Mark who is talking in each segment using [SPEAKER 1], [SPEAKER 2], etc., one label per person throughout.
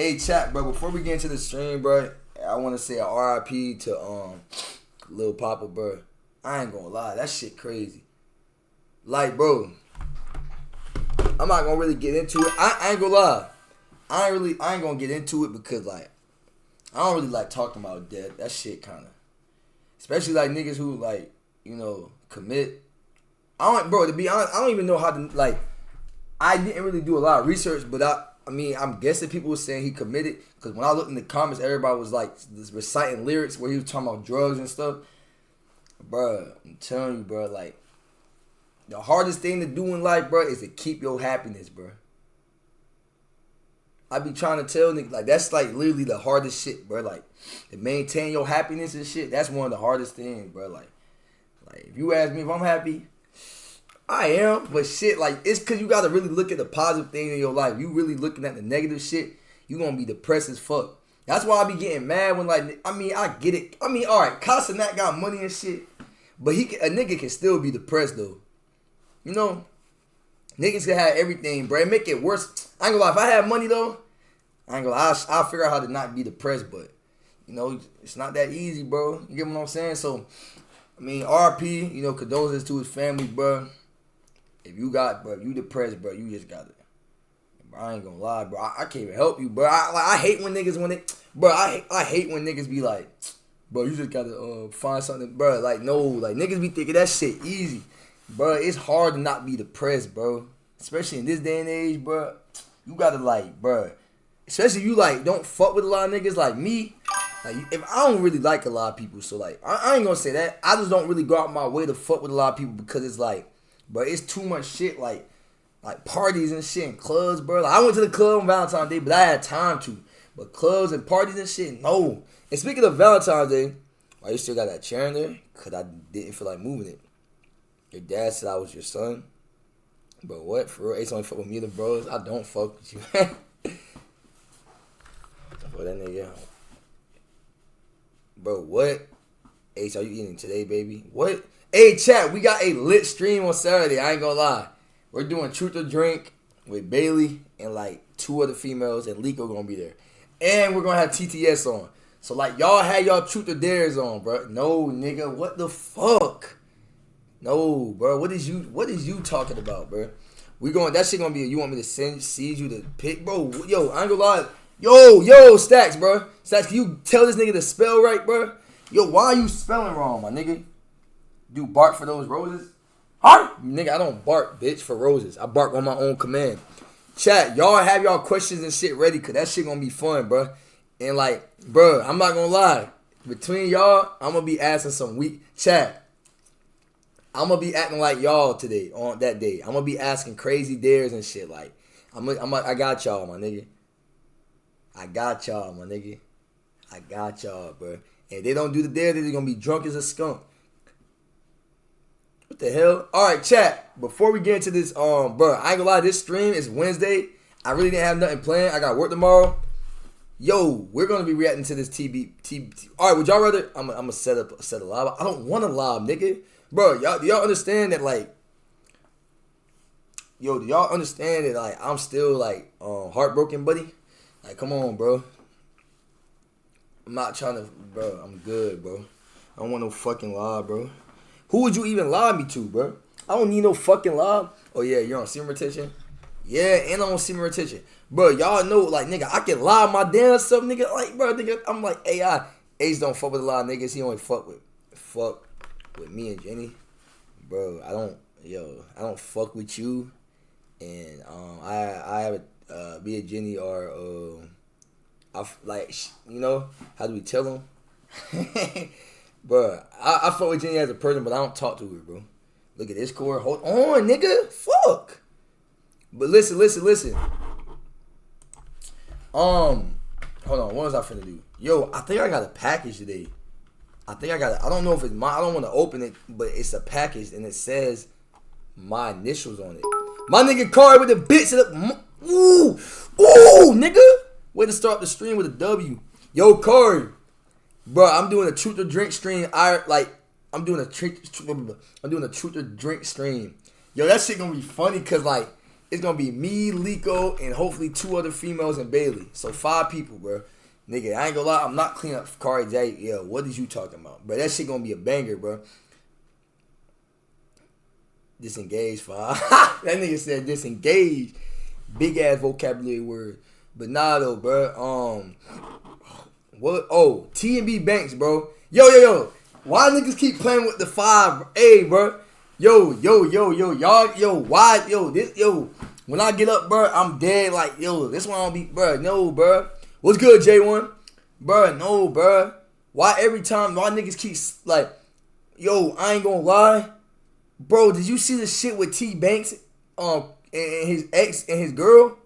[SPEAKER 1] Hey, chat, bro. Before we get into the stream, bro, I want to say a RIP to Lil Papa, bro. I ain't gonna lie, that shit crazy. Like, bro, I'm not gonna really get into it. I ain't gonna lie. I ain't gonna get into it because like I don't really like talking about death. That shit kind of, especially like niggas who like commit. Bro. To be honest, I don't even know how to like. I didn't really do a lot of research, but I mean, I'm guessing people were saying he committed because when I looked in the comments, everybody was like reciting lyrics where he was talking about drugs and stuff. Bro, I'm telling you, bro, like the hardest thing to do in life, bro, is to keep your happiness, bro. I be trying to tell niggas, like, that's, like, literally the hardest shit, bro. Like, to maintain your happiness and shit, that's one of the hardest things, bro. Like if you ask me if I'm happy, I am. But shit, like, it's because you got to really look at the positive thing in your life. You really looking at the negative shit, you going to be depressed as fuck. That's why I be getting mad when, like, I mean, I get it. I mean, all right, Casanet got money and shit, but a nigga can still be depressed, though. You know? Niggas can have everything, bro. It make it worse. I ain't gonna lie. If I had money, though, I ain't gonna lie. I'll figure out how to not be depressed, but, it's not that easy, bro. You get what I'm saying? So, I mean, RP, condolences to his family, bro. If you depressed, bro, you just got it. Bro, I ain't gonna lie, bro. I can't even help you, bro. I hate when niggas, I hate when niggas be like, bro, you just gotta find something, bro. Like, no, like, niggas be thinking that shit easy. Bro, it's hard to not be depressed, bro. Especially in this day and age, bro. You gotta, like, bro. Especially if you, like, don't fuck with a lot of niggas like me. Like, if I don't really like a lot of people, so, like, I ain't gonna say that. I just don't really go out my way to fuck with a lot of people because it's, like, bro, it's too much shit, like parties and shit and clubs, bro. Like, I went to the club on Valentine's Day, but I had time to. But clubs and parties and shit, no. And speaking of Valentine's Day, why you still got that chair in there? Because I didn't feel like moving it. Your dad said I was your son. Bro, what? For real? Ace only fuck with me and the bros. I don't fuck with you. Fuck that nigga. Bro, what? Ace, are you eating today, baby? What? Hey, chat, we got a lit stream on Saturday. I ain't gonna lie. We're doing Truth or Drink with Bailey and, like, 2 other females, and Liko gonna be there. And we're gonna have TTS on. So, like, y'all had y'all Truth or Dares on, bro. No, nigga, what the fuck? No, bro. What is you talking about, bro? That shit gonna be, you want me to seed you to pick? Bro, yo, I ain't gonna lie. Yo, Stacks, bro. Stacks, can you tell this nigga to spell right, bro? Yo, why are you spelling wrong, my nigga? Do bark for those roses? Huh? Nigga, I don't bark, bitch, for roses. I bark on my own command. Chat, y'all have y'all questions and shit ready, because that shit gonna be fun, bro. And, like, bro, I'm not gonna lie. Between y'all, I'm gonna be asking some weak... Chat, I'm gonna be acting like y'all today, on that day. I'm gonna be asking crazy dares and shit, like, I got y'all, my nigga. I got y'all, my nigga. I got y'all, bro. And if they don't do the dare, they're gonna be drunk as a skunk. What the hell? Alright, chat. Before we get into this, bro, I ain't gonna lie, this stream is Wednesday. I really didn't have nothing planned. I got work tomorrow. Yo, we're gonna be reacting to this TB. Alright, would y'all rather? I'm gonna set a live. I don't want a live, nigga. Bro, do y'all understand that, like, do y'all understand that, like, I'm still, like, heartbroken, buddy? Like, come on, bro. I'm not trying to, bro, I'm good, bro. I don't want no fucking lie, bro. Who would you even lie me to, bro? I don't need no fucking lie. Oh, yeah, you're on semen retention? Yeah, and I'm on semen retention. Bro, y'all know, like, nigga, I can lie my damn self, nigga. Like, bro, nigga, I'm like, AI. Ace don't fuck with a lot of niggas. He only fuck with me and Jenny. Bro, I don't fuck with you. And, I have me and Jenny are, like, how do we tell them? Bro, I fuck with Jenny as a person, but I don't talk to her, bro. Look at this core. Hold on, nigga. Fuck. But listen. Hold on. What was I finna do? Yo, I think I got a package today. I don't know if it's mine. I don't want to open it, but it's a package, and it says my initials on it. My nigga Kari with the bits. Ooh, nigga. Way to start the stream with a W. Yo, Kari. Bro, I'm doing a Truth or Drink stream. I'm doing a Truth or Drink stream. Yo, that shit gonna be funny, cause, like, It's gonna be me, Lico, and hopefully 2 other females and Bailey. So 5 people, bro. Nigga, I ain't gonna lie, I'm not cleaning up Kari J. Yo, what is you talking about? Bro, that shit gonna be a banger, bro. Disengage, fire. That nigga said disengage. Big ass vocabulary word. But nah though, bro. What? Oh, T&B Banks, bro. Yo. Why niggas keep playing with the 5? Hey, bro. Yo. Y'all, why? When I get up, bro, I'm dead. Like, this one I'll be, bro. No, bro. What's good, J1? Bro, no, bro. Why every time why niggas keep, like, I ain't gonna lie. Bro, did you see the shit with T Banks, and his ex and his girl?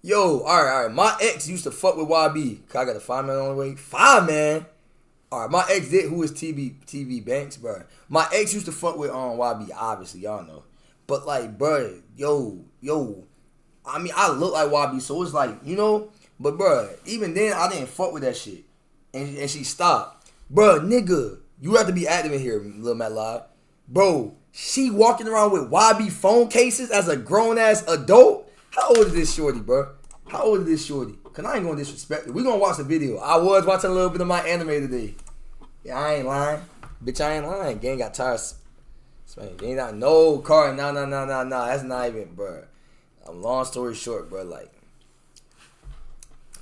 [SPEAKER 1] Yo, all right. My ex used to fuck with YB. I got a 5 man on the way. 5 man. All right, my ex did. Who is TV Banks, bro? My ex used to fuck with YB. Obviously, y'all know. But like, bro, yo. I mean, I look like YB, so it's like, But bro, even then, I didn't fuck with that shit, and she stopped. Bro, nigga, you have to be active in here, Lil Matt Live. Bro, she walking around with YB phone cases as a grown ass adult. How old is this shorty, bro? How old is this shorty? Cause I ain't gonna disrespect her. We gonna watch the video. I was watching a little bit of my anime today. Yeah, I ain't lying. Bitch, I ain't lying. Gang got tired. Ain't not no car. Nah. That's not even, bro. Long story short, bro. Like,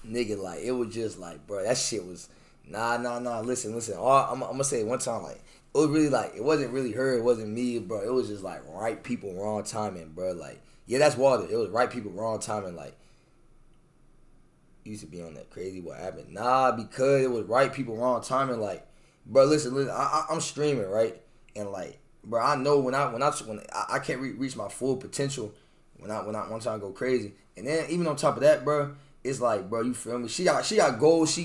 [SPEAKER 1] nigga, like it was just like, bro. That shit was nah. Listen. I'm gonna say it one time. Like, it was really like it wasn't really her. It wasn't me, bro. It was just like right people, wrong timing, bro. Like, yeah, that's water. It was right people, wrong timing. Like, used to be on that crazy what happened. Nah, because it was right people, wrong timing. Like, bro, listen. I'm streaming, right? And like, bro, I know when I can't reach my full potential when I one time go crazy. And then even on top of that, bro, it's like, bro, you feel me? She got goals.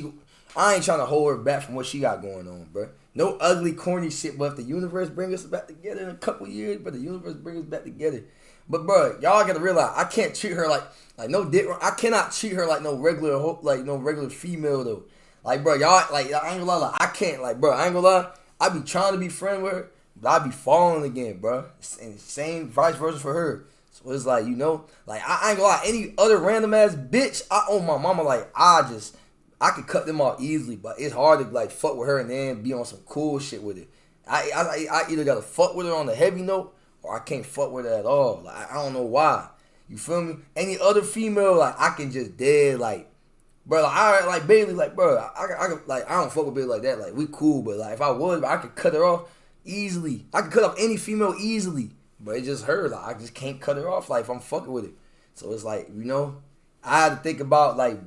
[SPEAKER 1] I ain't trying to hold her back from what she got going on, bro. No ugly, corny shit. But if the universe bring us back together in a couple years, but the universe bring us back together. But bro, y'all gotta realize I can't treat her like no dick. I cannot treat her like no regular female though. Like, bro, y'all I ain't gonna lie. Like, I can't, like, bro. I ain't gonna lie. I be trying to be friend with her, but I be falling again, bro. And same vice versa for her. So it's like, like I ain't gonna lie. Any other random ass bitch, I own my mama. Like, I could cut them off easily, but it's hard to like fuck with her and then be on some cool shit with it. I either gotta fuck with her on the heavy note, or I can't fuck with her at all. Like, I don't know why. You feel me? Any other female, like, I can just dead, like, bro, like Bailey, like, bro, I don't fuck with Bailey like that. Like, we cool, but like, if I was, I could cut her off easily. I could cut off any female easily, but it's just her. Like, I just can't cut her off. Like, if I'm fucking with it, so it's like, I had to think about like,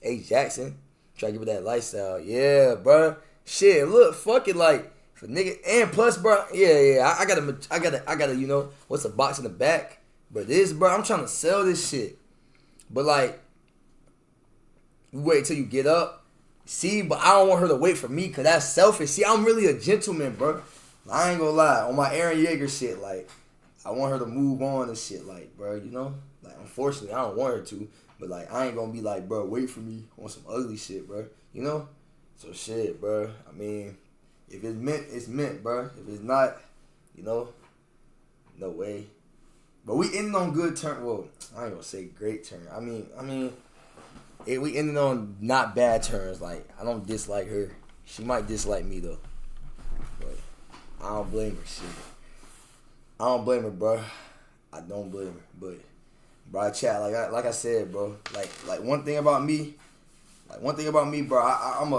[SPEAKER 1] H Jackson, try to give her that lifestyle. Yeah, bro. Shit, look, fuck it, like. For nigga, and plus, bro, yeah, I gotta, what's the box in the back? But this, bro, I'm trying to sell this shit. But like, you wait till you get up. See, but I don't want her to wait for me, because that's selfish. See, I'm really a gentleman, bro. I ain't gonna lie. On my Aaron Yeager shit, like, I want her to move on and shit, like, bro, Like, unfortunately, I don't want her to. But like, I ain't gonna be like, bro, wait for me on some ugly shit, bro. So shit, bro. I mean, if it's meant, it's meant, bro. If it's not, no way. But we ended on good terms. Well, I ain't gonna say great terms. I mean, we ended on not bad terms. Like, I don't dislike her. She might dislike me though. But I don't blame her. Shit. I don't blame her, bro. I don't blame her. But, bro, chat, like I said, bro. Like one thing about me, bro. I'm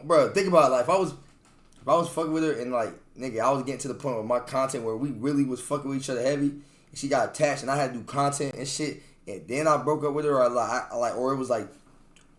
[SPEAKER 1] bro. Think about it. Like, if I was fucking with her and like, nigga, I was getting to the point with my content where we really was fucking with each other heavy, and she got attached, and I had to do content and shit, and then I broke up with her, or it was like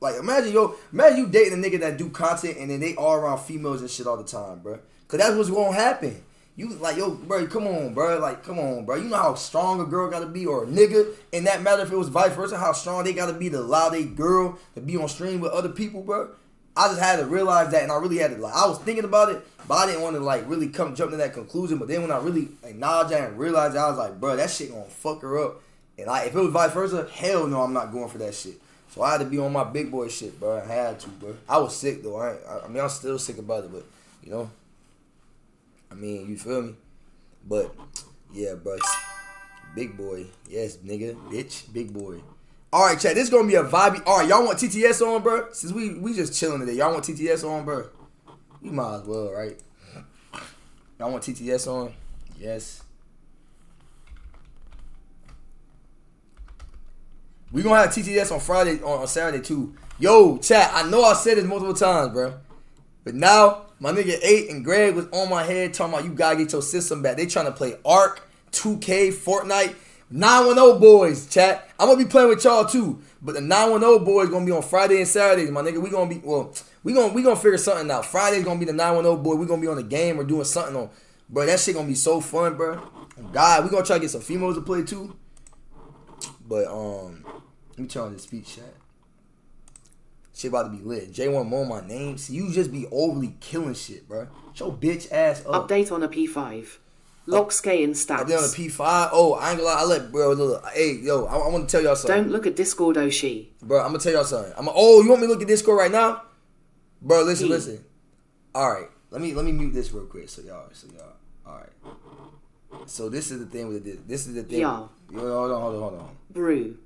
[SPEAKER 1] imagine you dating a nigga that do content and then they all around females and shit all the time, bro. Cause that's what's gonna happen. You like, bro, come on, bro. Like, come on, bro. You know how strong a girl gotta be, or a nigga, and that matter if it was vice versa, how strong they gotta be to allow their girl to be on stream with other people, bro. I just had to realize that, and I really had to, like, I was thinking about it, but I didn't want to, like, really jump to that conclusion. But then when I really acknowledged that and realized that, I was like, bro, that shit gonna fuck her up. And if it was vice versa, hell no, I'm not going for that shit. So I had to be on my big boy shit, bro. I had to, bro. I was sick, though. I mean, I'm still sick about it, but, I mean, you feel me? But, Yeah, bro. Big boy. Yes, nigga. Bitch. Big boy. All right, chat. This is going to be a vibey. All right, y'all want TTS on, bro? Since we just chilling today. Y'all want TTS on, bro? You might as well, right? Y'all want TTS on? Yes. We going to have TTS on Friday, on Saturday, too. Yo, chat. I know I said this multiple times, bro. But now, my nigga 8 and Greg was on my head talking about you got to get your system back. They trying to play Ark, 2K, Fortnite. 910 boys, chat. I'm gonna be playing with y'all too, but the 910 boys gonna be on Friday and Saturdays, my nigga. We gonna figure something out. Friday's gonna be the 910 boy. We gonna be on the game or doing something on, bro. That shit gonna be so fun, bro. God, we gonna try to get some females to play too. But let me turn on this speech chat. Shit about to be lit. J1 Mo my name. See, you just be overly killing shit, bro. Shut your bitch ass up.
[SPEAKER 2] Update on a P5. Locks K and stats.
[SPEAKER 1] Update on a P5. Oh, I ain't gonna lie. I let bro. Look, hey, yo, I want to tell y'all something.
[SPEAKER 2] Don't look at Discord, Oshi.
[SPEAKER 1] Bro, I'm gonna tell y'all something. You want me to look at Discord right now? Bro, listen. All right, let me mute this real quick. So y'all. All right. So this is the thing with this. This is the thing.
[SPEAKER 2] Yo,
[SPEAKER 1] hold on.
[SPEAKER 2] Brew.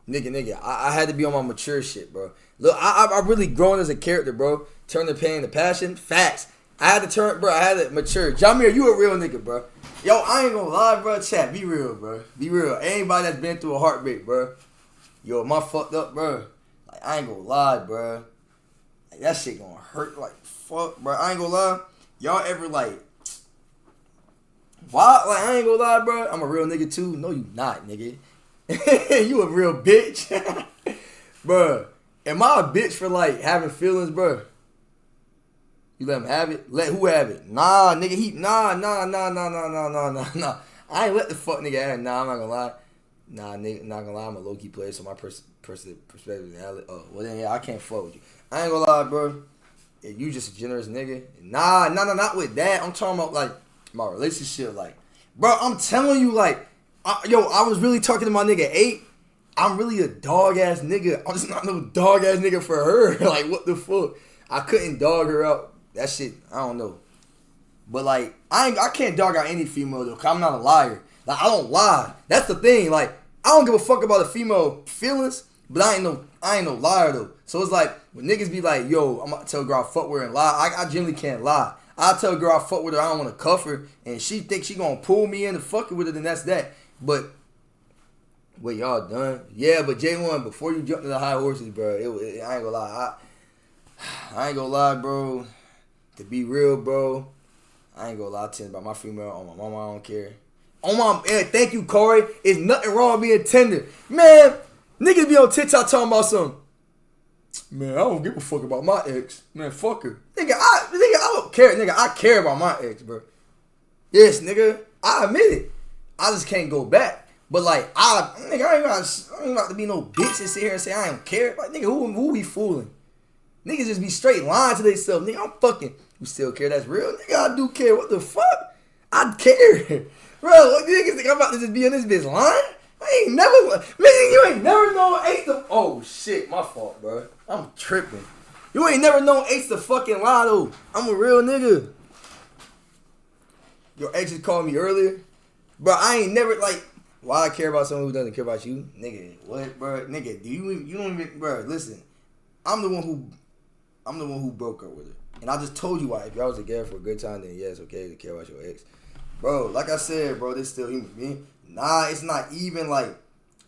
[SPEAKER 1] Nigga, I had to be on my mature shit, bro. Look, I really grown as a character, bro. Turn the pain to passion. Facts. I had to mature. Jamir, you a real nigga, bro. Yo, I ain't gonna lie, bro. Chat, be real, bro. Be real. Anybody that's been through a heartbreak, bro. Yo, am I fucked up, bro? Like, I ain't gonna lie, bro. Like, that shit gonna hurt like fuck, bro. I ain't gonna lie. Y'all ever like, why? Like, I ain't gonna lie, bro. I'm a real nigga too. No, you not, nigga. You a real bitch. Bro, am I a bitch for like having feelings, bro? You let him have it? Let who have it? Nah, nigga, nah. I ain't let the fuck nigga have it. Nah, I'm not gonna lie. Nah, nigga, not gonna lie. I'm a low-key player, so my perspective is well then, yeah, I can't fuck with you. I ain't gonna lie, bro. If you just a generous nigga. Nah, not with that. I'm talking about, like, my relationship. Like, bro, I'm telling you, like, I was really talking to my nigga 8. I'm really a dog-ass nigga. I'm just not no dog-ass nigga for her. Like, what the fuck? I couldn't dog her out. That shit, I don't know. But, like, I can't dog out any female, though, because I'm not a liar. Like, I don't lie. That's the thing. Like, I don't give a fuck about the female feelings, but I ain't no liar, though. So, it's like, when niggas be like, yo, I'm going to tell a girl I fuck with her and lie, I generally can't lie. I tell a girl I fuck with her, I don't want to cuff her, and she thinks she going to pull me in and fuck with her, then that's that. But, wait, y'all done? Yeah, but J1, before you jump to the high horses, bro, I ain't gonna lie. I ain't gonna lie, bro. To be real, bro, I ain't gonna lie to you about my female. On my mama, I don't care. On my, thank you, Corey. It's nothing wrong with being tender. Man, niggas be on TikTok talking about something. Man, I don't give a fuck about my ex. Man, fuck her. Nigga, I don't care. Nigga, I care about my ex, bro. Yes, nigga, I admit it. I just can't go back. But like, I ain't about to be no bitch and sit here and say I don't care. Like, nigga, who we fooling? Niggas just be straight lying to themselves. Nigga, I'm fucking. You still care? That's real. Nigga, I do care. What the fuck? I care. Bro, what niggas think I'm about to just be in this bitch lying? I ain't never. Man, you ain't never known Ace to. Oh shit, my fault, bro. I'm tripping. You ain't never known Ace to fucking lie though. I'm a real nigga. Your ex just called me earlier. Bro, I ain't never, like, why I care about someone who doesn't care about you? Nigga, what, bro? Nigga, you don't even, bro, listen. I'm the one who broke up with her. And I just told you why. If y'all was together for a good time, then yeah, it's okay to care about your ex. Bro, like I said, bro, this still human being. Nah, it's not even like,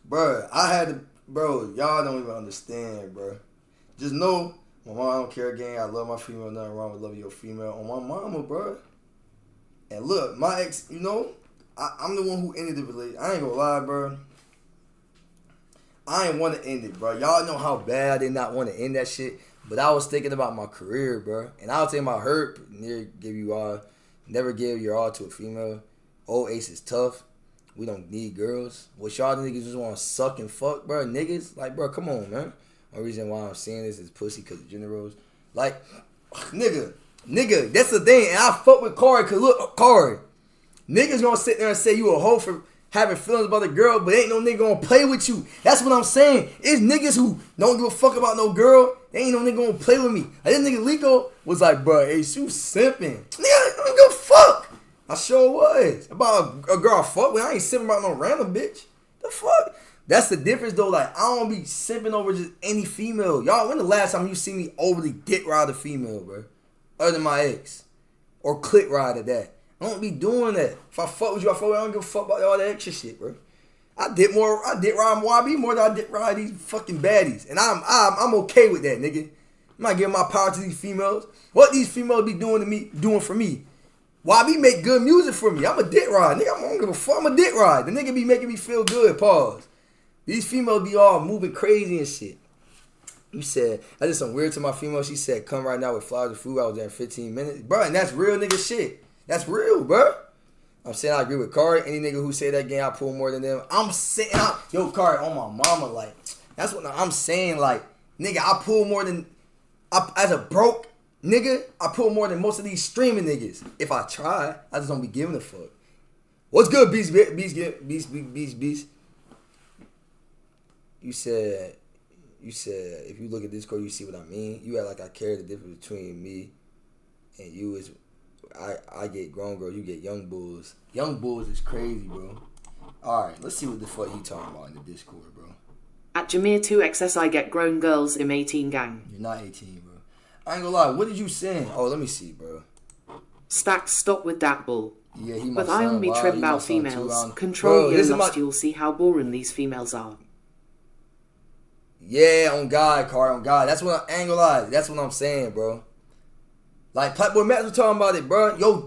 [SPEAKER 1] bro, y'all don't even understand, bro. Just know, my mom, I don't care again. I love my female. Nothing wrong with loving your female. On my mama, bro. And look, my ex, you know, I'm the one who ended the relationship. I ain't gonna lie, bro. I ain't want to end it, bro. Y'all know how bad I did not want to end that shit. But I was thinking about my career, bro. And I was thinking about her. Never give your all to a female. Old Ace is tough. We don't need girls. What y'all niggas just want to suck and fuck, bro? Niggas? Like, bro, come on, man. One reason why I'm saying this is pussy because of gender roles. Like, nigga, that's the thing. And I fuck with Corey because, look, Corey. Niggas gonna sit there and say you a hoe for having feelings about a girl, but ain't no nigga gonna play with you. That's what I'm saying. It's niggas who don't give a fuck about no girl. They ain't no nigga gonna play with me. Like, this nigga Lico was like, bro, Ace, you simping. Nigga, I don't give a fuck. I sure was. About a girl I fuck with. I ain't simping about no random bitch. The fuck? That's the difference though. Like, I don't be simping over just any female. Y'all, when the last time you see me overly dick ride a female, bro? Other than my ex. Or click ride at that. I don't be doing that. If I fuck with you, I fuck with you. I don't give a fuck about all that extra shit, bro. I did ride YB more than I did ride these fucking baddies. And I'm okay with that, nigga. I'm not giving my power to these females. What these females be doing for me. YB make good music for me. I'm a dick ride. Nigga, I don't give a fuck. I'm a dick ride. The nigga be making me feel good. Pause. These females be all moving crazy and shit. You said, I did something weird to my female. She said, come right now with flowers and food. I was there in 15 minutes. Bro, and that's real nigga shit. That's real, bro. I'm saying I agree with Kari. Any nigga who say that again, I pull more than them. I'm saying, yo, Kari, on my mama, like, that's what I'm saying. Like, nigga, I pull more than, as a broke nigga, I pull more than most of these streaming niggas. If I try, I just don't be giving a fuck. What's good, Beast? You said, if you look at Discord, you see what I mean. You act like I care. The difference between me and you is, I get grown girls, you get young bulls. Young bulls is crazy, bro. All right, let's see what the fuck he talking about in the Discord, bro.
[SPEAKER 2] At Jameer2XS, I get grown girls im 18 gang.
[SPEAKER 1] You're not 18, bro. I ain't gonna lie. What did you saying? Oh, let me see, bro.
[SPEAKER 2] Stacks, stop with that bull.
[SPEAKER 1] Yeah, he my
[SPEAKER 2] but
[SPEAKER 1] son.
[SPEAKER 2] I only
[SPEAKER 1] Wow,
[SPEAKER 2] trip
[SPEAKER 1] he
[SPEAKER 2] about
[SPEAKER 1] my son too.
[SPEAKER 2] females. Control
[SPEAKER 1] Bro,
[SPEAKER 2] your lust,
[SPEAKER 1] my...
[SPEAKER 2] you'll see how boring these females are.
[SPEAKER 1] Yeah, on God, Carl, on God. That's what I ain't gonna lie. That's what I'm saying, bro. Like, Platboy Max was talking about it, bro. Your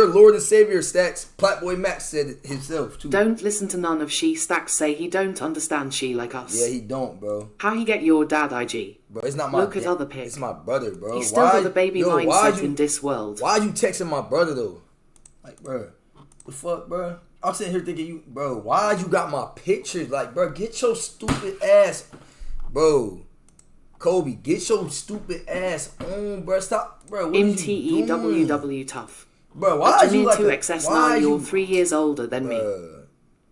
[SPEAKER 1] Lord and Savior Stacks. Platboy Max said it himself, too.
[SPEAKER 2] Don't listen to none of she. Stacks say he don't understand she like us.
[SPEAKER 1] Yeah, he don't, bro.
[SPEAKER 2] How he get your dad IG?
[SPEAKER 1] Bro, it's not my
[SPEAKER 2] Look at other pics.
[SPEAKER 1] It's my brother, bro.
[SPEAKER 2] He still got the baby mindset in this world.
[SPEAKER 1] Why you texting my brother, though? Like, bro, the fuck, bro? I'm sitting here thinking you, bro, why you got my pictures? Like, bro, get your stupid ass, bro. Kobe, get your stupid ass on, bro. Stop, bro. What
[SPEAKER 2] MTEWW tough.
[SPEAKER 1] Bro, why are you like
[SPEAKER 2] XS now? You're 3 years older than me.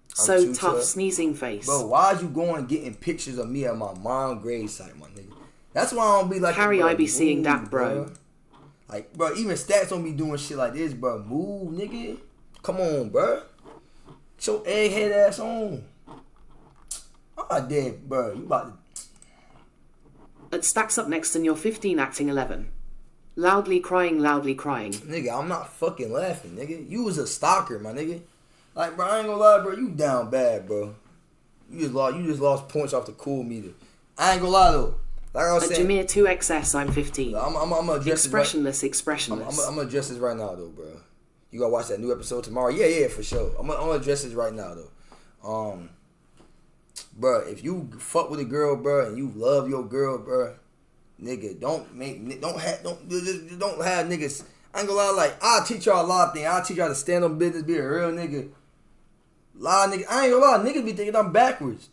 [SPEAKER 2] So tough, sneezing face.
[SPEAKER 1] Bro, why are you going and getting pictures of me at my mom grave site, my nigga? That's why I don't be like.
[SPEAKER 2] Harry, I be seeing that, bro.
[SPEAKER 1] Like, bro, even Stats don't be doing shit like this, bro. Move, nigga. Come on, bro. Get your egghead ass on. I'm dead, bro. You about to.
[SPEAKER 2] It stacks up next and you're 15 acting 11. Loudly crying, loudly crying.
[SPEAKER 1] Nigga, I'm not fucking laughing, nigga. You was a stalker, my nigga. Like, bro, I ain't gonna lie, bro. You down bad, bro. You just lost points off the cool meter. I ain't gonna lie, though. Like I was saying.
[SPEAKER 2] Jameer2XS, I'm 15.
[SPEAKER 1] I'm gonna address
[SPEAKER 2] expressionless.
[SPEAKER 1] I'm gonna address this right now, though, bro. You gotta watch that new episode tomorrow. Yeah, for sure. I'm gonna address this right now, though. Bro, if you fuck with a girl, bro, and you love your girl, bro, nigga, don't have niggas. I ain't gonna lie, like, I'll teach y'all a lot of things. I'll teach y'all to stand on business, be a real nigga. A lot of niggas, I ain't gonna lie, niggas be thinking I'm backwards.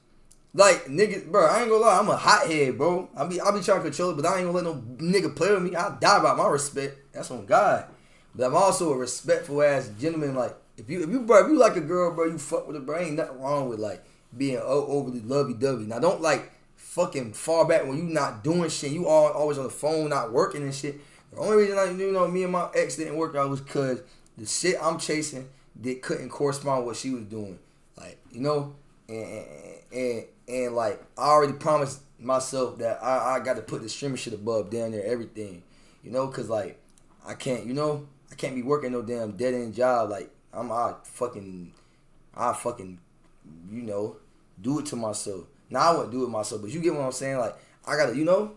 [SPEAKER 1] Like, niggas, bro, I ain't gonna lie, I'm a hothead, bro. I be trying to control it, but I ain't gonna let no nigga play with me. I'll die about my respect. That's on God. But I'm also a respectful ass gentleman. Like, if you like a girl, bro, you fuck with her, bro, ain't nothing wrong with, like, being overly lovey-dovey. Now, don't, like, fucking fall back when you not doing shit. You always on the phone, not working and shit. The only reason me and my ex didn't work out was because the shit I'm chasing couldn't correspond with what she was doing. Like, and like, I already promised myself that I got to put the streaming shit above down there, everything. Because, like, I can't be working no damn dead-end job. Like, I fucking, do it to myself. Now I wouldn't do it myself, but you get what I'm saying? Like, I gotta,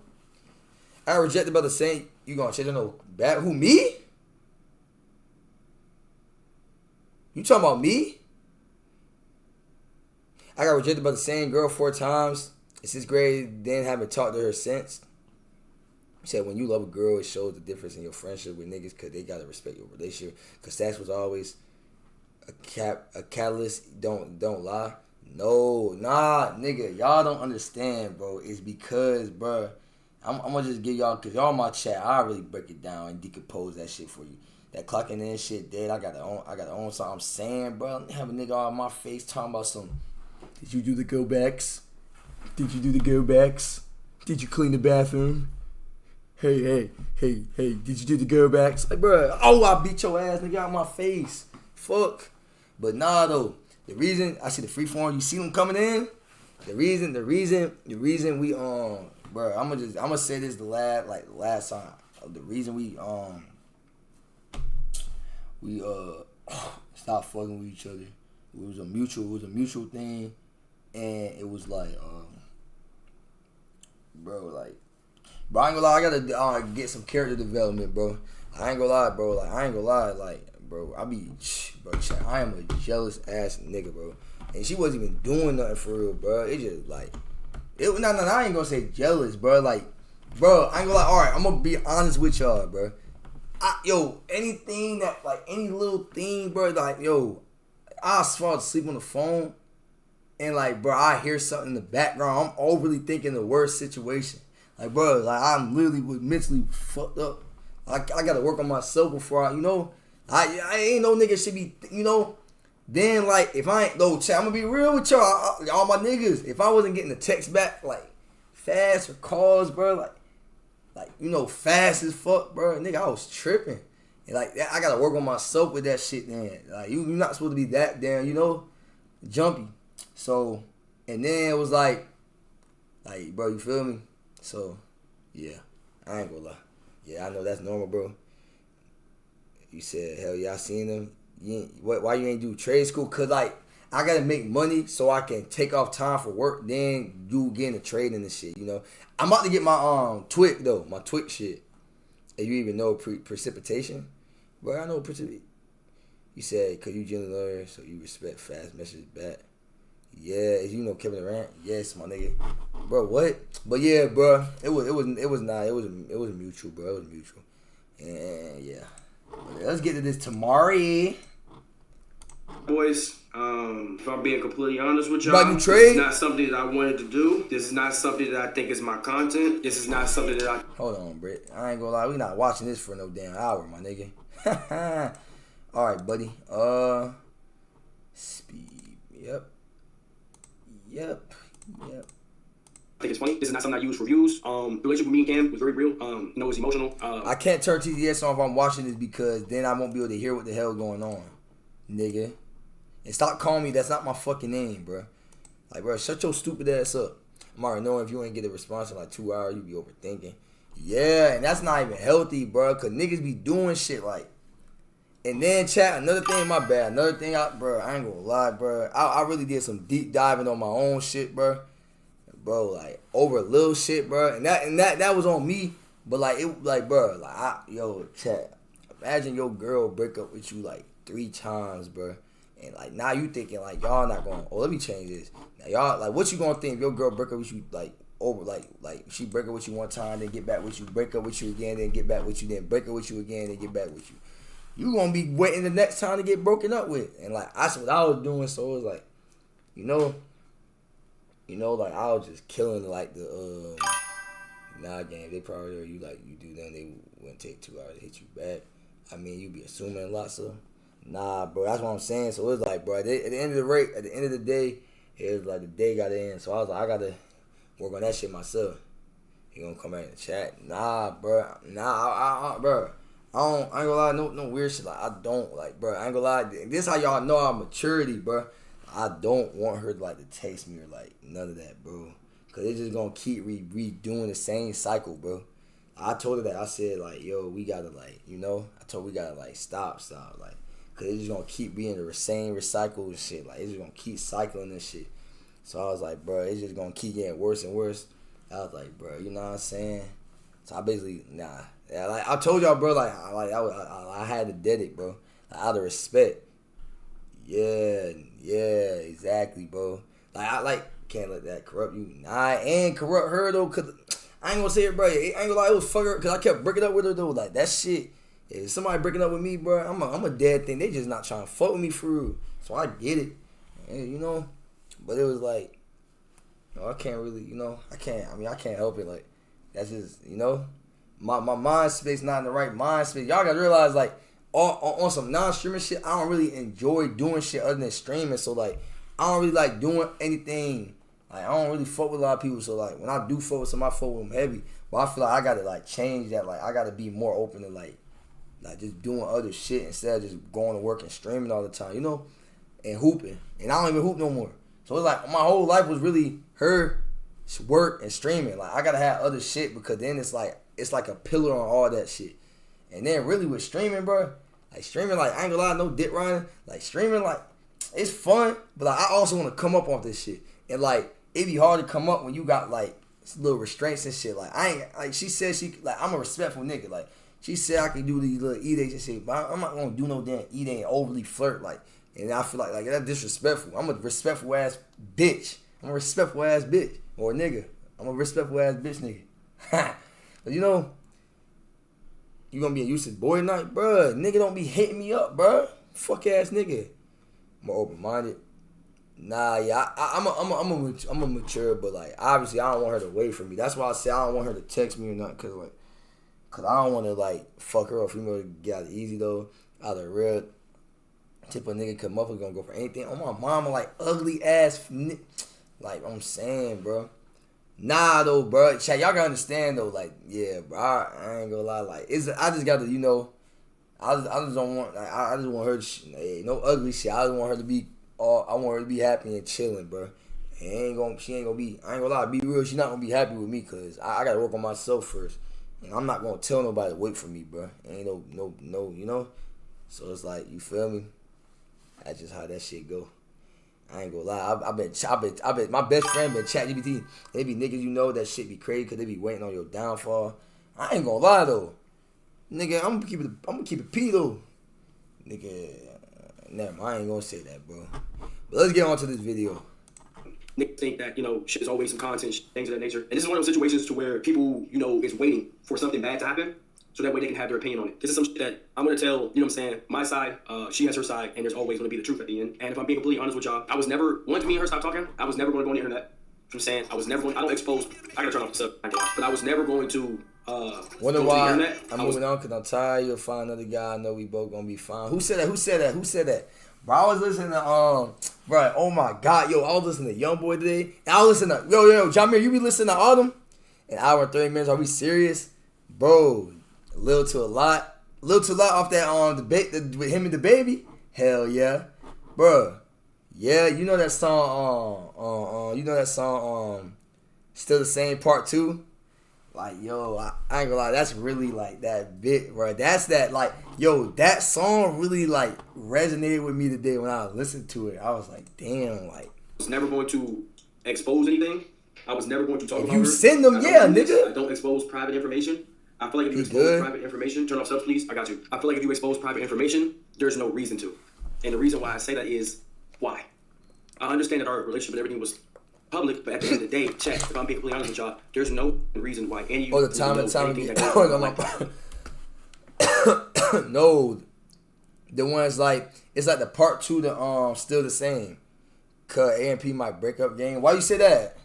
[SPEAKER 1] I rejected by the saying, you gonna change no bad. Who, me? You talking about me? I got rejected by the same girl 4 times. In 6th grade, then haven't talked to her since. He said, when you love a girl, it shows the difference in your friendship with niggas because they gotta respect your relationship. Because that was always a catalyst. Don't lie. No, nah, nigga, y'all don't understand, bro. It's because, bro, I'm gonna just give y'all, because y'all my chat, I'll really break it down and decompose that shit for you. That clocking in shit dead, I gotta own something I'm saying, bro. Have a nigga all in my face talking about some, did you do the go backs? Did you do the go backs? Did you clean the bathroom? hey, did you do the girl back? It's like, bro, I beat your ass, nigga, out my face. Fuck. But nah, though. The reason I see the freeform, you see them coming in. The reason we bro, I'm gonna say this the last time. The reason we stopped fucking with each other. It was a mutual thing, and it was like bro, I ain't gonna lie, I gotta get some character development, bro. I ain't gonna lie, bro. Bro, I am a jealous ass nigga, bro. And she wasn't even doing nothing for real, bro. It just I ain't gonna say jealous, bro. Like, bro, I ain't gonna lie. All right, I'm gonna be honest with y'all, bro. Anything that, like, any little thing, bro, like, I fall asleep on the phone, and, like, bro, I hear something in the background. I'm overly thinking the worst situation. Like, bro, like, I'm literally mentally fucked up. I gotta work on myself before I ain't no nigga should be, then, like, if I ain't, though, chat, I'm gonna be real with y'all, all my niggas. If I wasn't getting the text back, like, fast or calls, bro, fast as fuck, bro, nigga, I was tripping. And, like, I gotta work on myself with that shit, man. Like, you're not supposed to be that damn, jumpy. So, and then it was like, bro, you feel me? So, yeah, I ain't gonna lie. Yeah, I know that's normal, bro. You said, hell yeah, I seen them. Why you ain't do trade school? Cause, like, I gotta make money so I can take off time for work. Then you get into trading and shit. I'm about to get my Twitch though, my Twitch shit. And you even know precipitation, bro. I know precipitation. You said, cause you generally lawyer, so you respect fast messages back. Yeah, Kevin Durant. Yes, my nigga, bro. What? But yeah, bro. It was mutual, bro. It was mutual. And yeah. Let's get to this Tamari.
[SPEAKER 3] Boys, if I'm being completely honest with y'all,
[SPEAKER 1] this is
[SPEAKER 3] not something that I wanted to do. This is not something that I think is my content. This is not something that I...
[SPEAKER 1] Hold on, Britt. I ain't gonna lie. We not watching this for no damn hour, my nigga. Alright, buddy. Speed. Yep.
[SPEAKER 3] I think it's funny. This is not something I use for views. The relationship with me and Cam was very real. It was emotional.
[SPEAKER 1] I can't turn TTS on if I'm watching this because then I won't be able to hear what the hell going on, nigga. And stop calling me. That's not my fucking name, bro. Like, bro, shut your stupid ass up. I'm already knowing if you ain't get a response in like 2 hours, you be overthinking. Yeah, and that's not even healthy, bro. Cause niggas be doing shit like. And then chat. Another thing, my bad. Another thing, bro. I ain't gonna lie, bro. I really did some deep diving on my own shit, bro. Bro, like, over little shit, bro, and that was on me, but bro, chat. Imagine your girl break up with you like 3 times, bro, and like now you thinking like y'all not going. Oh, let me change this. Now y'all like, what you gonna think if your girl break up with you like over like she break up with you one time, then get back with you, break up with you again, then get back with you, then break up with you again, then get back with you. You gonna be waiting the next time to get broken up with, and like that's what I was doing. So it was like, like I was just killing like the game. They probably you do them, they wouldn't take 2 hours to hit you back. I mean, you be assuming lots of bro. That's what I'm saying. So it's like, bro, at the end of the day, it was like the day got to end. So I was like, I gotta work on that shit myself. He gonna come back in the chat? Bro. Bro. I ain't gonna lie, no weird shit. Like I don't like, bro. I ain't gonna lie. This how y'all know our maturity, bro. I don't want her to text me or none of that, bro. Cause it's just gonna keep redoing the same cycle, bro. I told her that. I said yo, we gotta I told her we gotta stop, cause it's just gonna keep being the same recycled shit. It's just gonna keep cycling this shit. So I was like, bro, it's just gonna keep getting worse and worse. I was like, bro, you know what I'm saying? So I basically Yeah, I told y'all, bro. I had to did it, bro. Out of respect. Yeah, exactly, bro. I can't let that corrupt you. And corrupt her though, cause I ain't gonna say it, bro. I ain't gonna lie, it was fuck her, cause I kept breaking up with her though. Like that shit. If somebody breaking up with me, bro, I'm a dead thing. They just not trying to fuck with me for real. So I get it, and, But it was I can't really, I can't help it. That's just, my mind space not in the right mind space. Y'all gotta realize, on some non-streaming shit, I don't really enjoy doing shit other than streaming. So, I don't really like doing anything, Like, I don't really fuck with a lot of people, so like when I do fuck with somebody, I fuck with them heavy. But I feel like I gotta like change that. Like I gotta be more open to like just doing other shit instead of just going to work and streaming all the time, you know, and hooping. And I don't even hoop no more. So it's like my whole life was really her, work, and streaming. Like I gotta have other shit because then it's like a pillar on all that shit. And then really with streaming, bro, like streaming, like I ain't gonna lie, no dick riding. Like streaming, like it's fun, but like I also want to come up off this shit. And like it be hard to come up when you got like little restraints and shit. Like I ain't like she said I'm a respectful nigga. Like she said I can do these little E-days and shit, but I'm not gonna do no damn E-day and overly flirt. Like, and I feel like that's disrespectful. I'm a respectful ass bitch. I'm a respectful ass bitch or nigga. I'm a respectful ass bitch nigga. But you know, you gonna be a used boy night, bruh. Nigga don't be hitting me up, bruh. Fuck ass nigga. I'm open minded. Nah, yeah, I'm a mature, but like obviously I don't want her to wait for me. That's why I say I don't want her to text me or nothing, cause I don't want to like fuck her off. You know, get out easy though. Out of real tip of nigga, cause motherfucker gonna go for anything. On my mama, like ugly ass, like I'm saying, bro. Nah though, bro. Chat, y'all gotta understand though. Like, yeah, bro. I ain't gonna lie. Like, I just gotta, you know, I just don't want. Like, I just want her to, no ugly shit. I just want her to be. I want her to be happy and chilling, bro. And she ain't gonna be. I ain't gonna lie. Be real. She not gonna be happy with me, cause I gotta work on myself first. And I'm not gonna tell nobody to wait for me, bro. Ain't no, you know. So it's like, you feel me? That's just how that shit go. I ain't gonna lie. I bet my best friend been ChatGPT. They be niggas, you know, that shit be crazy because they be waiting on your downfall. I ain't gonna lie though, nigga. I'm gonna keep it P though, nigga. Never mind, I ain't gonna say that, bro. But let's get on to this video.
[SPEAKER 3] Niggas think that, you know, shit is always some content, things of that nature. And this is one of those situations to where people, you know, is waiting for something bad to happen so that way they can have their opinion on it. This is some shit that I'm going to tell, you know what I'm saying, my side, she has her side, and there's always going to be the truth at the end. And if I'm being completely honest with y'all, I was never, once me and her stopped talking, I was never going to go on the internet. I'm saying I was never going, I don't expose, I got to turn off the sub, but I was never going to
[SPEAKER 1] wonder why I'm moving on because I'm tired. You'll find another guy. I know we both going to be fine. Who said that? Bro, I was listening to, bro, oh my God, yo, I was listening to Youngboy today, and I was listening to, yo, Jamir, you be listening to Autumn? An hour and 30 minutes, are we serious? Bro, a little to a lot off that, debate with him and the baby? Hell yeah. Bro, yeah, you know that song, Still the Same Part 2? Like, yo, I ain't gonna lie, that's really, like, that bit, bro. That's that, like, yo, that song really, like, resonated with me today when I listened to it. I was like, damn, like.
[SPEAKER 3] I was never going to expose anything. I was never going to talk about her.
[SPEAKER 1] If you send them, yeah, nigga.
[SPEAKER 3] I don't expose private information. I feel like if you expose private information, turn off subs, please. I got you. I feel like if you expose private information, there's no reason to. And the reason why I say that is, why? I understand that our relationship and everything was public, but at the end of the day, chat, if I'm being completely honest with y'all, there's no reason why any of you
[SPEAKER 1] no, the ones like, it's like the part 2 to Still the Same. Cause A&P might break up game. Why you say that?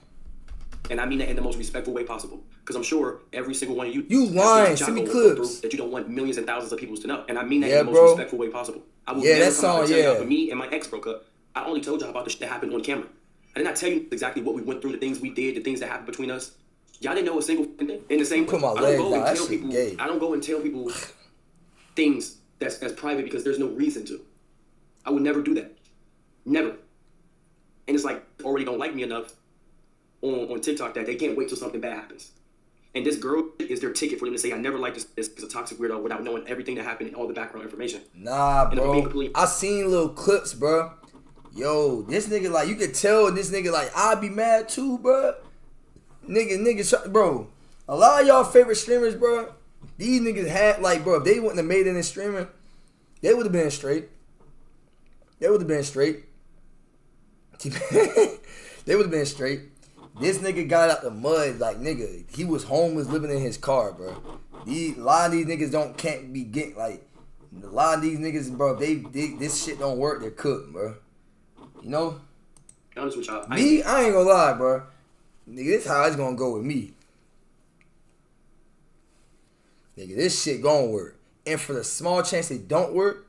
[SPEAKER 3] And I mean that in the most respectful way possible. Because I'm sure every single one of you
[SPEAKER 1] lying, send me clips
[SPEAKER 3] that you don't want millions and thousands of people to know. And I mean that in the most respectful way possible. I will never come out and tell y'all, for me and my ex broke up, I only told y'all about the shit that happened on camera. I did not tell you exactly what we went through, the things we did, the things that happened between us. Y'all didn't know a single thing. In the same way, I don't go and tell people things that's private because there's no reason to. I would never do that. Never. And it's like, already don't like me enough on TikTok that they can't wait till something bad happens. And this girl is their ticket for them to say, I never liked this is a toxic weirdo without knowing everything that happened and all the background information.
[SPEAKER 1] Nah, bro. I seen little clips, bro. Yo, this nigga, like, you could tell this nigga, like, I'd be mad too, bro. Nigga, bro. A lot of y'all favorite streamers, bro, these niggas had, like, bro, if they wouldn't have made it in streaming, they would have been straight. They would have been straight. This nigga got out the mud, like, nigga, he was homeless living in his car, bro. A lot of these niggas can't be getting, like, a lot of these niggas, bro, they this shit don't work, they're cooked, bro. You know?
[SPEAKER 3] Honest with y'all.
[SPEAKER 1] I ain't gonna lie, bro. Nigga, this how it's gonna go with me. Nigga, this shit gonna work. And for the small chance it don't work,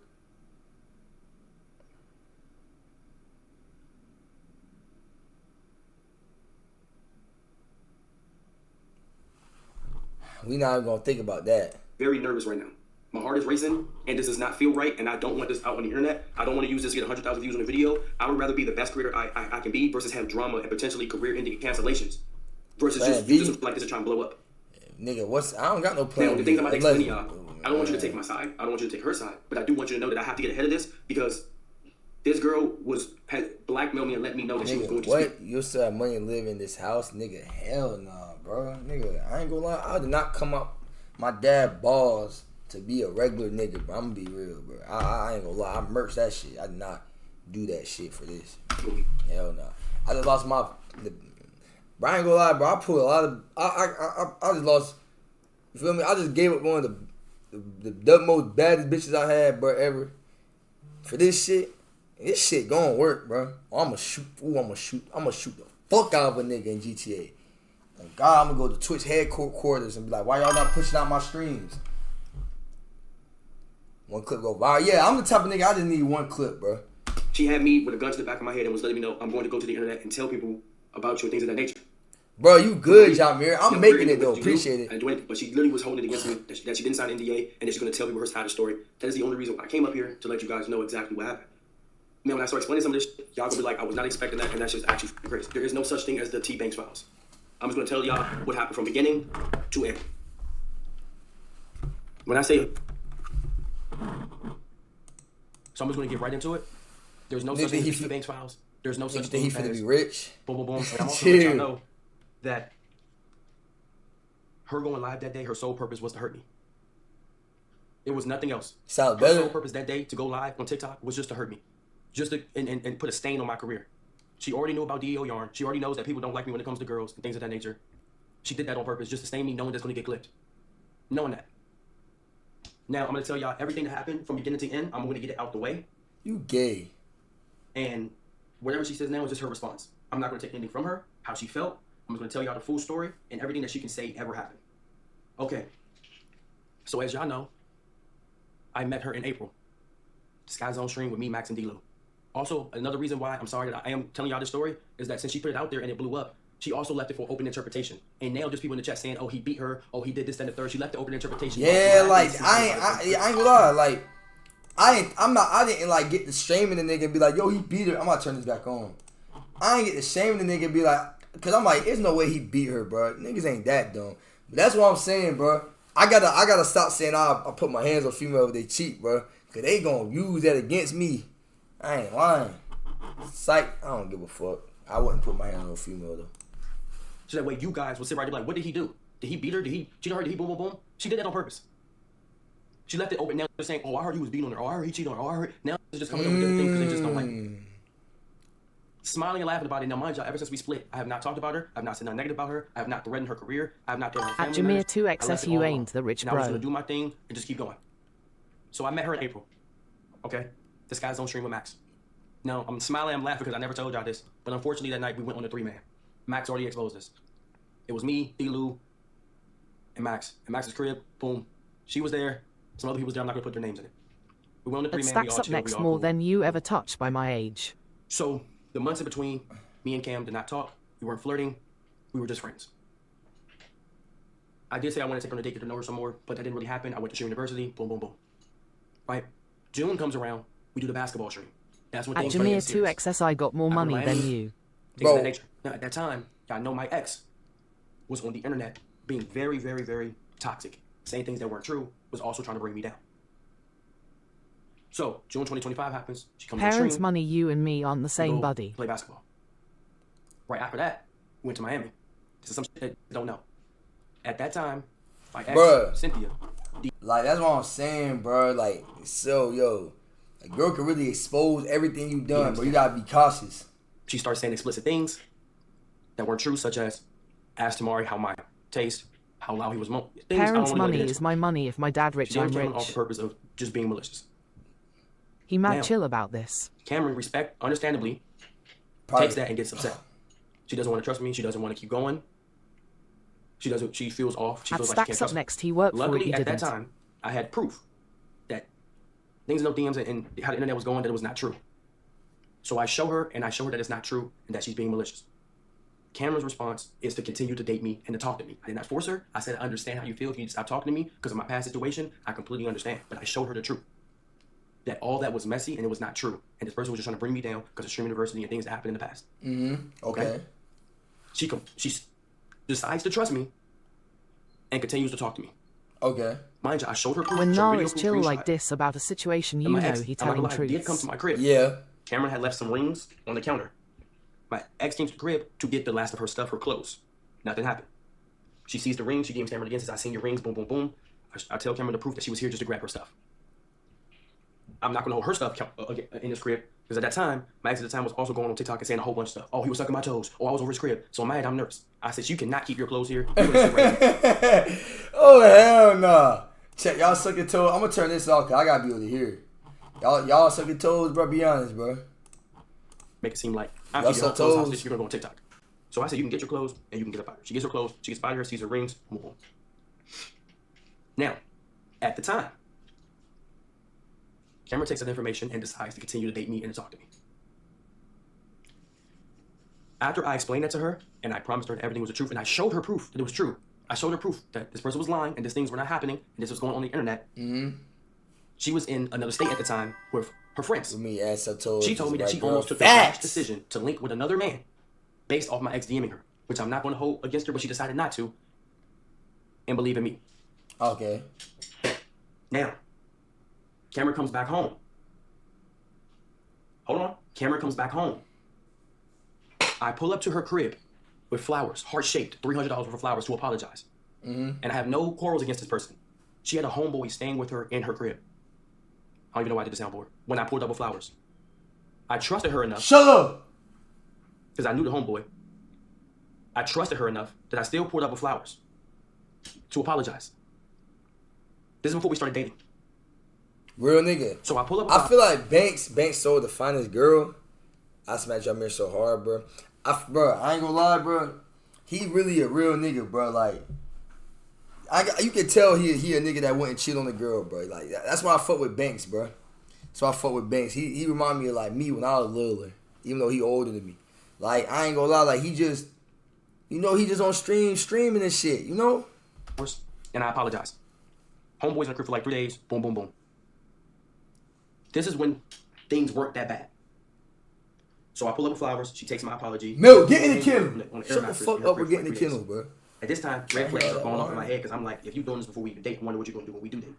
[SPEAKER 1] We not even gonna think about that.
[SPEAKER 3] Very nervous right now. My heart is racing, and this does not feel right, and I don't want this out on the internet. I don't want to use this to get 100,000 views on a video. I would rather be the best creator I can be versus have drama and potentially career-ending cancellations versus just use this like this to try and blow up.
[SPEAKER 1] Nigga, I don't got no plan.
[SPEAKER 3] Now, the things I'm about to explain to y'all, I don't want you to take my side. I don't want you to take her side, but I do want you to know that I have to get ahead of this because this girl had blackmailed me and let me know that she was going to speak.
[SPEAKER 1] You still have money to live in this house? Nigga, hell nah, bro. Nigga, I ain't gonna lie. I did not come up my dad balls to be a regular nigga, bro. I'm gonna be real, bro. I ain't gonna lie. I merged that shit. I did not do that shit for this. Hell nah. I just lost my... Bro, I ain't gonna lie, bro. I pulled a lot of... I just lost... You feel me? I just gave up one of the most baddest bitches I had, bro, ever. For this shit. This shit gonna work, bro. I'ma shoot the fuck out of a nigga in GTA. And God, I'm gonna go to Twitch headquarters and be like, why y'all not pushing out my streams? One clip go viral. Yeah, I'm the type of nigga, I just need one clip, bro.
[SPEAKER 3] She had me with a gun to the back of my head and was letting me know I'm going to go to the internet and tell people about you and things of that nature.
[SPEAKER 1] Bro, you good, Jamir. I'm making it, though. Appreciate it.
[SPEAKER 3] I didn't do anything, but she literally was holding it against me that she didn't sign an NDA and that she's going to tell people her side of the story. That is the only reason why I came up here, to let you guys know exactly what happened. Man, when I start explaining some of this shit, y'all gonna be like, I was not expecting that, and that's just actually crazy. There is no such thing as the T-Banks files. I'm just gonna tell y'all what happened from beginning to end. When I say... So I'm just gonna get right into it. There's no such thing as T-Banks files. There's no such thing as...
[SPEAKER 1] He finna be rich.
[SPEAKER 3] Boom, boom, boom. And I'm also gonna let y'all know that her going live that day, her sole purpose was to hurt me. It was nothing else.
[SPEAKER 1] Sounds
[SPEAKER 3] her
[SPEAKER 1] better.
[SPEAKER 3] sole purpose that day to go live on TikTok was just to hurt me. Just to and put a stain on my career. She already knew about DEO yarn. She already knows that people don't like me when it comes to girls and things of that nature. She did that on purpose just to stain me, knowing that's going to get clipped. Knowing that. Now, I'm going to tell y'all everything that happened from beginning to end. I'm going to get it out the way.
[SPEAKER 1] You gay.
[SPEAKER 3] And whatever she says now is just her response. I'm not going to take anything from her, how she felt. I'm just going to tell y'all the full story and everything that she can say ever happened. Okay. So as y'all know, I met her in April. Sky Zone stream with me, Max, and D-Lo. Also, another reason why I'm sorry that I am telling y'all this story is that since she put it out there and it blew up, she also left it for open interpretation. And now there's people in the chat saying, oh, he beat her, oh, he did this, that, and the third. She left the open interpretation.
[SPEAKER 1] Yeah, like, I ain't gonna lie, like, I didn't, like, get the shame in the nigga and be like, yo, he beat her. I'm about to turn this back on. I ain't get the shame in the nigga and be like, because I'm like, there's no way he beat her, bro. Niggas ain't that dumb. But that's what I'm saying, bro. I gotta stop saying I put my hands on female if they cheat, bro. Because they gonna use that against me. I ain't lying. Psych, I don't give a fuck. I wouldn't put my hand on a female, though.
[SPEAKER 3] So that way you guys will sit right there like, what did he do? Did he beat her? Did he cheat on her? Did he boom, boom, boom? She did that on purpose. She left it open. Now they're saying, oh, I heard he was beating on her. Oh, I heard he cheated on her. Oh, I heard... Now they're just coming up with different things because they just don't like me. Smiling and laughing about it. Now, mind y'all, ever since we split, I have not talked about her. I have not said nothing negative about her. I have not threatened her career. I have not threatened her family
[SPEAKER 4] members. At Jameer 2XS, you ain't the rich bro.
[SPEAKER 3] I was going to do my thing and just keep going. So I met her in April. Okay? The Sky Zone stream with Max. Now, I'm smiling, I'm laughing because I never told y'all this. But unfortunately, that night, we went on a 3-man. Max already exposed this. It was me, D-Lou, and Max. And Max's crib, boom. She was there. Some other people was there. I'm not going to put their names in it. We went on a 3-man.
[SPEAKER 4] It stacks up next more than you ever touched by my age.
[SPEAKER 3] So, the months in between, me and Cam did not talk. We weren't flirting. We were just friends. I did say I wanted to take her on a date, get to know her some more, but that didn't really happen. I went to Sheer University. Boom, boom, boom. Right? June comes around. We do the basketball stream. That's when
[SPEAKER 4] at Jameer 2XS, I got more money than you.
[SPEAKER 3] Things of that nature. Now, at that time, y'all know my ex was on the internet being very, very, very toxic. Saying things that weren't true, was also trying to bring me down. So, June 2025 happens. She comes on
[SPEAKER 4] Parents'
[SPEAKER 3] stream,
[SPEAKER 4] money, you and me on the same buddy.
[SPEAKER 3] Play basketball. Right after that, we went to Miami. This is some shit that you don't know. At that time, my ex,
[SPEAKER 1] bruh,
[SPEAKER 3] Cynthia.
[SPEAKER 1] Like, that's what I'm saying, bro. Like, so, yo, a girl can really expose everything you done, but you gotta be cautious.
[SPEAKER 3] She starts saying explicit things that weren't true, such as, ask Tamari how my taste, how loud he was.
[SPEAKER 4] Parents' money is my money. If my dad rich, I'm rich.
[SPEAKER 3] Off the purpose of just being malicious.
[SPEAKER 4] He mad chill about this.
[SPEAKER 3] Cameron, understandably, takes that and gets upset. She doesn't want to trust me. She doesn't want to keep going. She feels off. She feels like she can't trust
[SPEAKER 4] up next, he worked
[SPEAKER 3] Luckily,
[SPEAKER 4] for it, he
[SPEAKER 3] at
[SPEAKER 4] didn't.
[SPEAKER 3] that time, I had proof that things in no DMs and how the internet was going, that it was not true. So I show her that it's not true and that she's being malicious. Cameron's response is to continue to date me and to talk to me. I did not force her. I said, I understand how you feel. If you stop talking to me because of my past situation, I completely understand. But I showed her the truth. That all that was messy and it was not true. And this person was just trying to bring me down because of stream university and things that happened in the past.
[SPEAKER 1] Okay.
[SPEAKER 3] She decides to trust me and continues to talk to me.
[SPEAKER 1] Okay.
[SPEAKER 3] Mind you, I showed her proof.
[SPEAKER 4] When Nar is chill like this about a situation, you know he telling truths.
[SPEAKER 3] Did come to my crib.
[SPEAKER 1] Yeah.
[SPEAKER 3] Cameron had left some rings on the counter. My ex came to the crib to get the last of her stuff, her clothes. Nothing happened. She sees the ring. She gives Cameron again. Says, I seen your rings. Boom, boom, boom. I tell Cameron the proof that she was here just to grab her stuff. I'm not going to hold her stuff in this crib. Because at that time, my ex at the time was also going on TikTok and saying a whole bunch of stuff. Oh, he was sucking my toes. Oh, I was over his crib. So I'm mad. I'm nervous. I said, you cannot keep your clothes here.
[SPEAKER 1] Oh, hell nah. Check, y'all sucking toes. I'm going to turn this off because I got to be able to hear it. Y'all sucking toes, bro. Be honest, bro.
[SPEAKER 3] Make it seem like I'm keeping her clothes hostage. You're going to go on TikTok. So I said, you can get your clothes and you can get up out of her. She gets her clothes. She gets out of her. Sees her rings. Move on. Now, at the time, Cameron takes that information and decides to continue to date me and to talk to me. After I explained that to her, and I promised her that everything was the truth, and I showed her proof that it was true. I showed her proof that this person was lying, and these things were not happening, and this was going on the internet. She was in another state at the time with her friends. She told me that she almost took the rash decision to link with another man based off my ex DMing her, which I'm not going to hold against her, but she decided not to, and believe in me.
[SPEAKER 1] Okay.
[SPEAKER 3] Now, Cameron comes back home. Hold on. Cameron comes back home. I pull up to her crib with flowers, heart-shaped, $300 worth of flowers to apologize. And I have no quarrels against this person. She had a homeboy staying with her in her crib. I don't even know why I did the soundboard. When I pulled up with flowers. I trusted her enough.
[SPEAKER 1] Shut up!
[SPEAKER 3] Because I knew the homeboy. I trusted her enough that I still pulled up with flowers to apologize. This is before we started dating.
[SPEAKER 1] Real nigga.
[SPEAKER 3] So I pull up.
[SPEAKER 1] I feel like Banks sold the finest girl. I smacked your mirror so hard, bro. I ain't gonna lie, bro. He really a real nigga, bro. Like, you can tell he a nigga that wouldn't cheat on a girl, bro. Like, that's why I fuck with Banks, bro. So I fuck with Banks. He remind me of like me when I was littler, even though he older than me. Like, I ain't gonna lie, like he just, he just on streaming and shit,
[SPEAKER 3] And I apologize. Homeboys in the crib for like 3 days. Boom, boom, boom. This is when things weren't that bad. So I pull up with flowers. She takes my apology.
[SPEAKER 1] Milk, get in the kennel. Shut the fuck up or get in the kennel, bro.
[SPEAKER 3] At this time, red flags are going off in my head because I'm like, if you doing this before we even date, I wonder what you're going to do when we do date.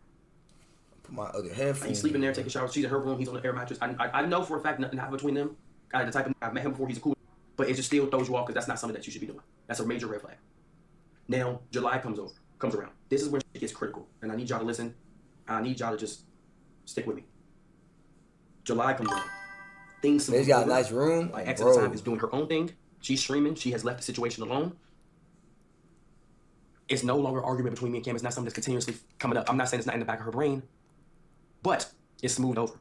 [SPEAKER 1] Put my other headphones.
[SPEAKER 3] He's sleeping there, taking showers. She's in her room. He's on the air mattress. I know for a fact nothing happened between them. I the type of I've met him before. He's a cool, but it just still throws you off because that's not something that you should be doing. That's a major red flag. Now July comes around. This is when it gets critical, and I need y'all to listen. I need y'all to just stick with me. July comes around. Things.
[SPEAKER 1] He's got a nice room.
[SPEAKER 3] My ex at the time is doing her own thing. She's streaming. She has left the situation alone. It's no longer argument between me and Cam. It's not something that's continuously coming up. I'm not saying it's not in the back of her brain, but it's smoothed over.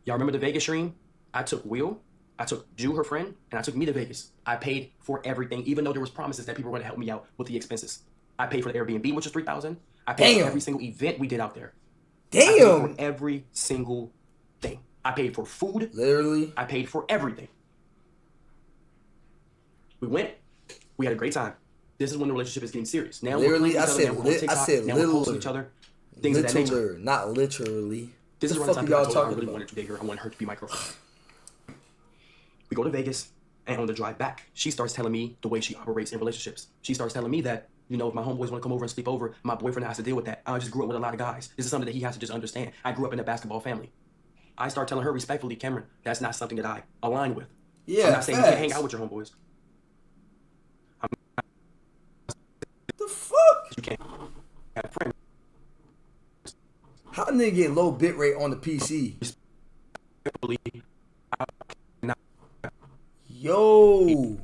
[SPEAKER 3] Y'all remember the Vegas stream? I took Will, I took Jew, her friend, and I took me to Vegas. I paid for everything, even though there was promises that people were going to help me out with the expenses. I paid for the Airbnb, which was $3,000. I paid for every single event we did out there.
[SPEAKER 1] Damn.
[SPEAKER 3] I paid for every single thing. I paid for food.
[SPEAKER 1] Literally.
[SPEAKER 3] I paid for everything. We went. We had a great time. This is when the relationship is getting serious. Now
[SPEAKER 1] literally,
[SPEAKER 3] we're posting each other. Things of that nature.
[SPEAKER 1] Not literally.
[SPEAKER 3] This is what I really wanted to date her. I wanted her to be my girlfriend. We go to Vegas, and on the drive back, she starts telling me the way she operates in relationships. She starts telling me that, if my homeboys want to come over and sleep over, my boyfriend has to deal with that. I just grew up with a lot of guys. This is something that he has to just understand. I grew up in a basketball family. I start telling her respectfully, Cameron, that's not something that I align with.
[SPEAKER 1] Yeah,
[SPEAKER 3] I'm not saying you can't hang out with your homeboys.
[SPEAKER 1] The fuck?
[SPEAKER 3] You can't have friends.
[SPEAKER 1] How nigga get low bit rate on the PC? Yo.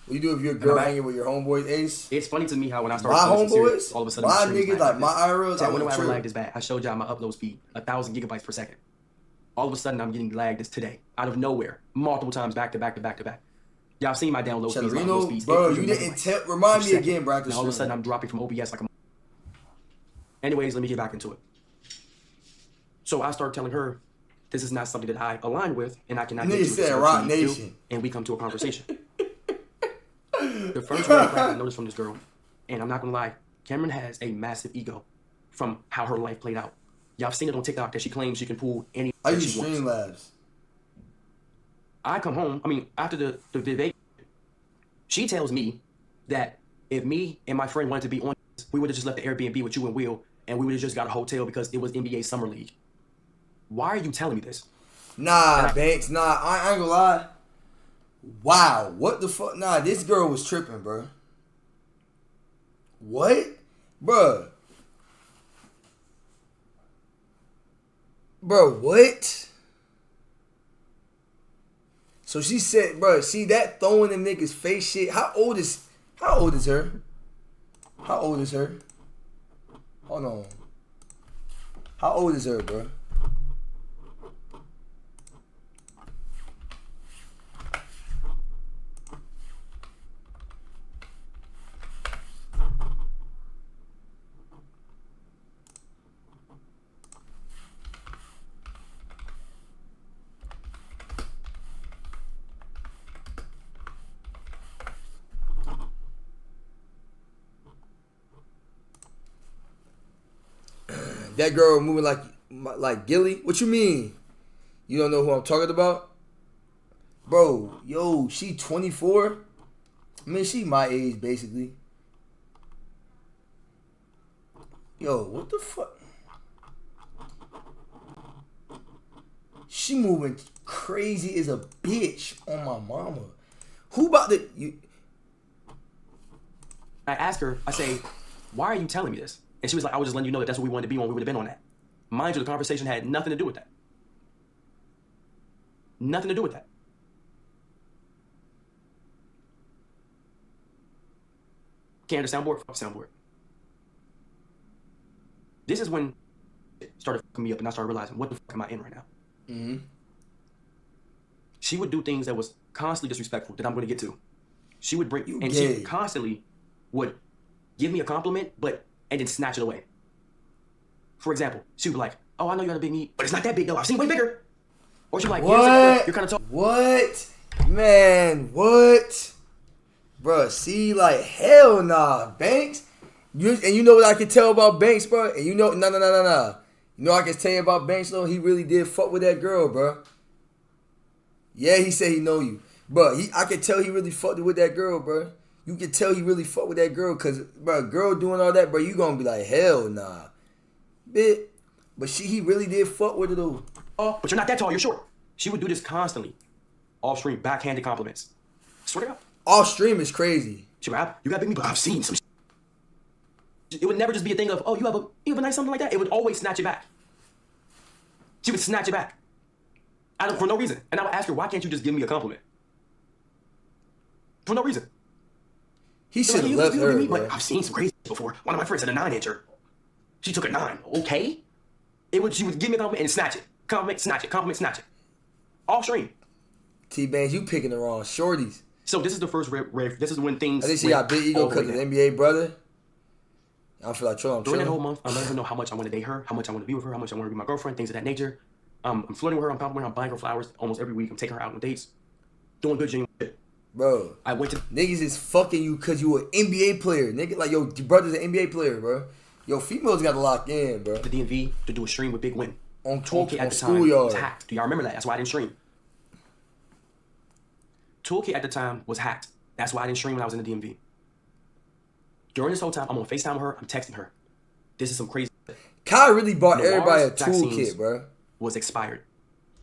[SPEAKER 1] What you do if your girl hanging with your homeboys, Ace?
[SPEAKER 3] It's funny to me how when I started
[SPEAKER 1] my homeboys,
[SPEAKER 3] all of a sudden
[SPEAKER 1] my niggas like my IRLs.
[SPEAKER 3] I wonder why I lagged this bad. I showed y'all my upload speed, 1,000 gigabytes per second. All of a sudden I'm getting lagged this today, out of nowhere, multiple times back to back to back to back. Y'all seen my download speeds, my upload speeds.
[SPEAKER 1] Bro, you didn't remind me again, bro.
[SPEAKER 3] Now all of a sudden I'm dropping from OBS like a. Anyways, let me get back into it. So I started telling her this is not something that I align with, and I cannot
[SPEAKER 1] get
[SPEAKER 3] you
[SPEAKER 1] said Rock Nation.
[SPEAKER 3] And we come to a conversation. The first red flag I noticed from this girl, and I'm not gonna lie, Cameron has a massive ego from how her life played out. Y'all have seen it on TikTok that she claims she can pull any.
[SPEAKER 1] I use Streamlabs.
[SPEAKER 3] I come home, after the debate, she tells me that if me and my friend wanted to be on this, we would have just left the Airbnb with you and Will, and we would have just got a hotel because it was NBA Summer League. Why are you telling me this?
[SPEAKER 1] Nah, Banks, nah, I ain't gonna lie. Wow, what the fuck? Nah, this girl was tripping, bro. What? Bruh. Bro, what? So she said, bro, see that throwing them niggas face shit. How old is her? How old is her? Hold on. How old is her, bro? That girl moving like Gilly? What you mean? You don't know who I'm talking about? Bro, yo, she 24? I mean, she my age, basically. Yo, what the fuck? She moving crazy as a bitch on my mama. Who about to...
[SPEAKER 3] I asked her, I say, why are you telling me this? And she was like, I was just letting you know that that's what we wanted to be when we would have been on that. Mind you, the conversation had nothing to do with that. Nothing to do with that. Can't the soundboard? Fuck soundboard. This is when it started fucking me up and I started realizing, what the fuck am I in right now?
[SPEAKER 1] Mm-hmm.
[SPEAKER 3] She would do things that was constantly disrespectful that I'm going to get to. She would bring... And
[SPEAKER 1] gay.
[SPEAKER 3] she constantly would give me a compliment, and then snatch it away. For example, she would be like, oh, I know you got a big knee, but it's not that big though. I've seen way bigger. Or she'd be like,
[SPEAKER 1] what?
[SPEAKER 3] Yeah, you're kind of tall.
[SPEAKER 1] What? Man, what? Bruh, see, like, hell nah, Banks. You know what I can tell about Banks, bro? And you know, nah. You know I can tell you about Banks, though? He really did fuck with that girl, bro. Yeah, he said he know you. Bro, I can tell he really fucked with that girl, bro. You can tell he really fucked with that girl, cause bro, girl doing all that, bro, you gonna be like, hell nah. Bit. But he really did fuck with it though.
[SPEAKER 3] Oh, but you're not that tall, you're short. She would do this constantly. Off stream, backhanded compliments. Swear to God.
[SPEAKER 1] Off stream is crazy.
[SPEAKER 3] She would you got big me, but I've seen some. It would never just be a thing of, oh, you have a nice something like that. It would always snatch it back. She would snatch it back. For no reason. And I would ask her, why can't you just give me a compliment? For no reason.
[SPEAKER 1] He should have left her,
[SPEAKER 3] me, but I've seen some crazy before. One of my friends had a 9-incher. She took a 9. Okay. She would give me a compliment and snatch it. Compliment, snatch it. Compliment, snatch it. Off stream.
[SPEAKER 1] T-Bangs, you picking the wrong shorties.
[SPEAKER 3] So this is the first this is when things...
[SPEAKER 1] I think she got big ego because of the NBA brother. I don't feel like trolling.
[SPEAKER 3] During that whole month, I'm letting her know how much I want to date her, how much I want to be with her, how much I want to be my girlfriend, things of that nature. I'm flirting with her, I'm complimenting her, I'm buying her flowers almost every week. I'm taking her out on dates. Doing good genuine shit.
[SPEAKER 1] Bro,
[SPEAKER 3] I went to...
[SPEAKER 1] Niggas is fucking you because you an NBA player. Nigga, like, your brother's an NBA player, bro. Yo, females got to lock in, bro.
[SPEAKER 3] The DMV to do a stream with Big Win.
[SPEAKER 1] On Toolkit
[SPEAKER 3] at the time was hacked. Do y'all remember that? That's why I didn't stream. Toolkit at the time was hacked. That's why I didn't stream when I was in the DMV. During this whole time, I'm on FaceTime with her. I'm texting her. This is some crazy...
[SPEAKER 1] Kai really bought everybody a toolkit, bro.
[SPEAKER 3] Was expired.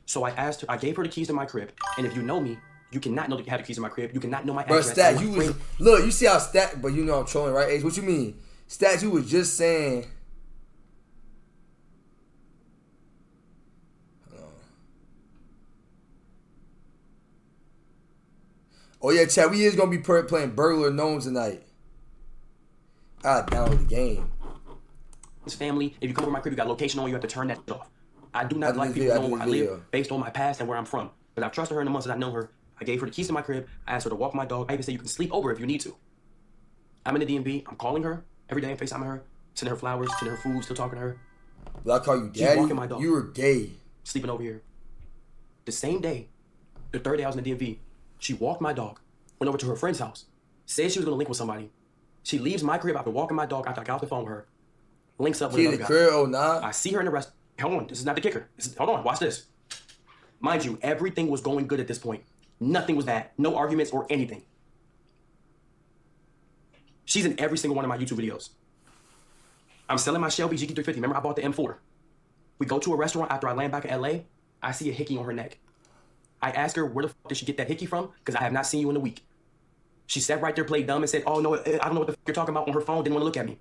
[SPEAKER 3] So I asked her, I gave her the keys to my crib. And if you know me, you cannot know that you have the keys to my crib. You cannot know my address.
[SPEAKER 1] Bro, Stat, you was... Look, you see how Stat... But you know I'm trolling, right, Ace? What you mean? Stat, you was just saying... Oh, yeah, Chad, we is going to be playing Burglar Gnomes tonight. I download the game.
[SPEAKER 3] His family, if you come over my crib, you got location on, you have to turn that shit off. I do not like people knowing where I live based on my past and where I'm from. But I've trusted her in the months that I know her. I gave her the keys to my crib. I asked her to walk my dog. I even said you can sleep over if you need to. I'm in the DMV. I'm calling her every day and FaceTiming her, sending her flowers, sending her food, still talking to her.
[SPEAKER 1] But I call you daddy.
[SPEAKER 3] She's walking my dog.
[SPEAKER 1] You were gay.
[SPEAKER 3] Sleeping over here. The same day, the third day I was in the DMV, she walked my dog, went over to her friend's house, said she was going to link with somebody. She leaves my crib after walking my dog after I got off the phone with her, links up with another guy.
[SPEAKER 1] Crib, oh, nah.
[SPEAKER 3] I see her in the rest. Hold on, this is not the kicker. Hold on, watch this. Mind you, everything was going good at this point. Nothing was bad. No arguments or anything. She's in every single one of my YouTube videos. I'm selling my Shelby GT350. Remember, I bought the M4. We go to a restaurant after I land back in LA. I see a hickey on her neck. I ask her, where the fuck did she get that hickey from? Because I have not seen you in a week. She sat right there, played dumb, and said, oh, no, I don't know what the fuck you're talking about on her phone. Didn't want to look at me.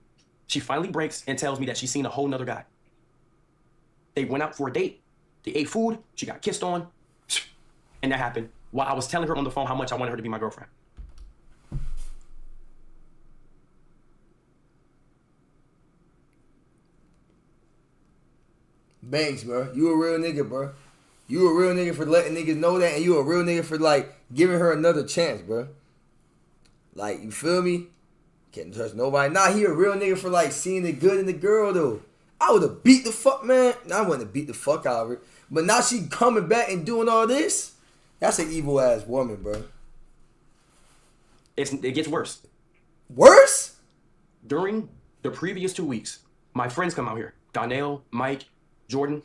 [SPEAKER 3] She finally breaks and tells me that she's seen a whole nother guy. They went out for a date. They ate food. She got kissed on. And that happened while I was telling her on the phone how much I wanted her to be my girlfriend.
[SPEAKER 1] Banks, bro. You a real nigga, bro. You a real nigga for letting niggas know that, and you a real nigga for, like, giving her another chance, bro. Like, you feel me? Can't trust nobody. Nah, he a real nigga for, like, seeing the good in the girl, though. I would have beat the fuck, man. I wouldn't have beat the fuck out of her. But now she coming back and doing all this? That's an evil-ass woman, bro.
[SPEAKER 3] It gets worse.
[SPEAKER 1] Worse?
[SPEAKER 3] During the previous 2 weeks, my friends come out here. Donnell, Mike, Jordan.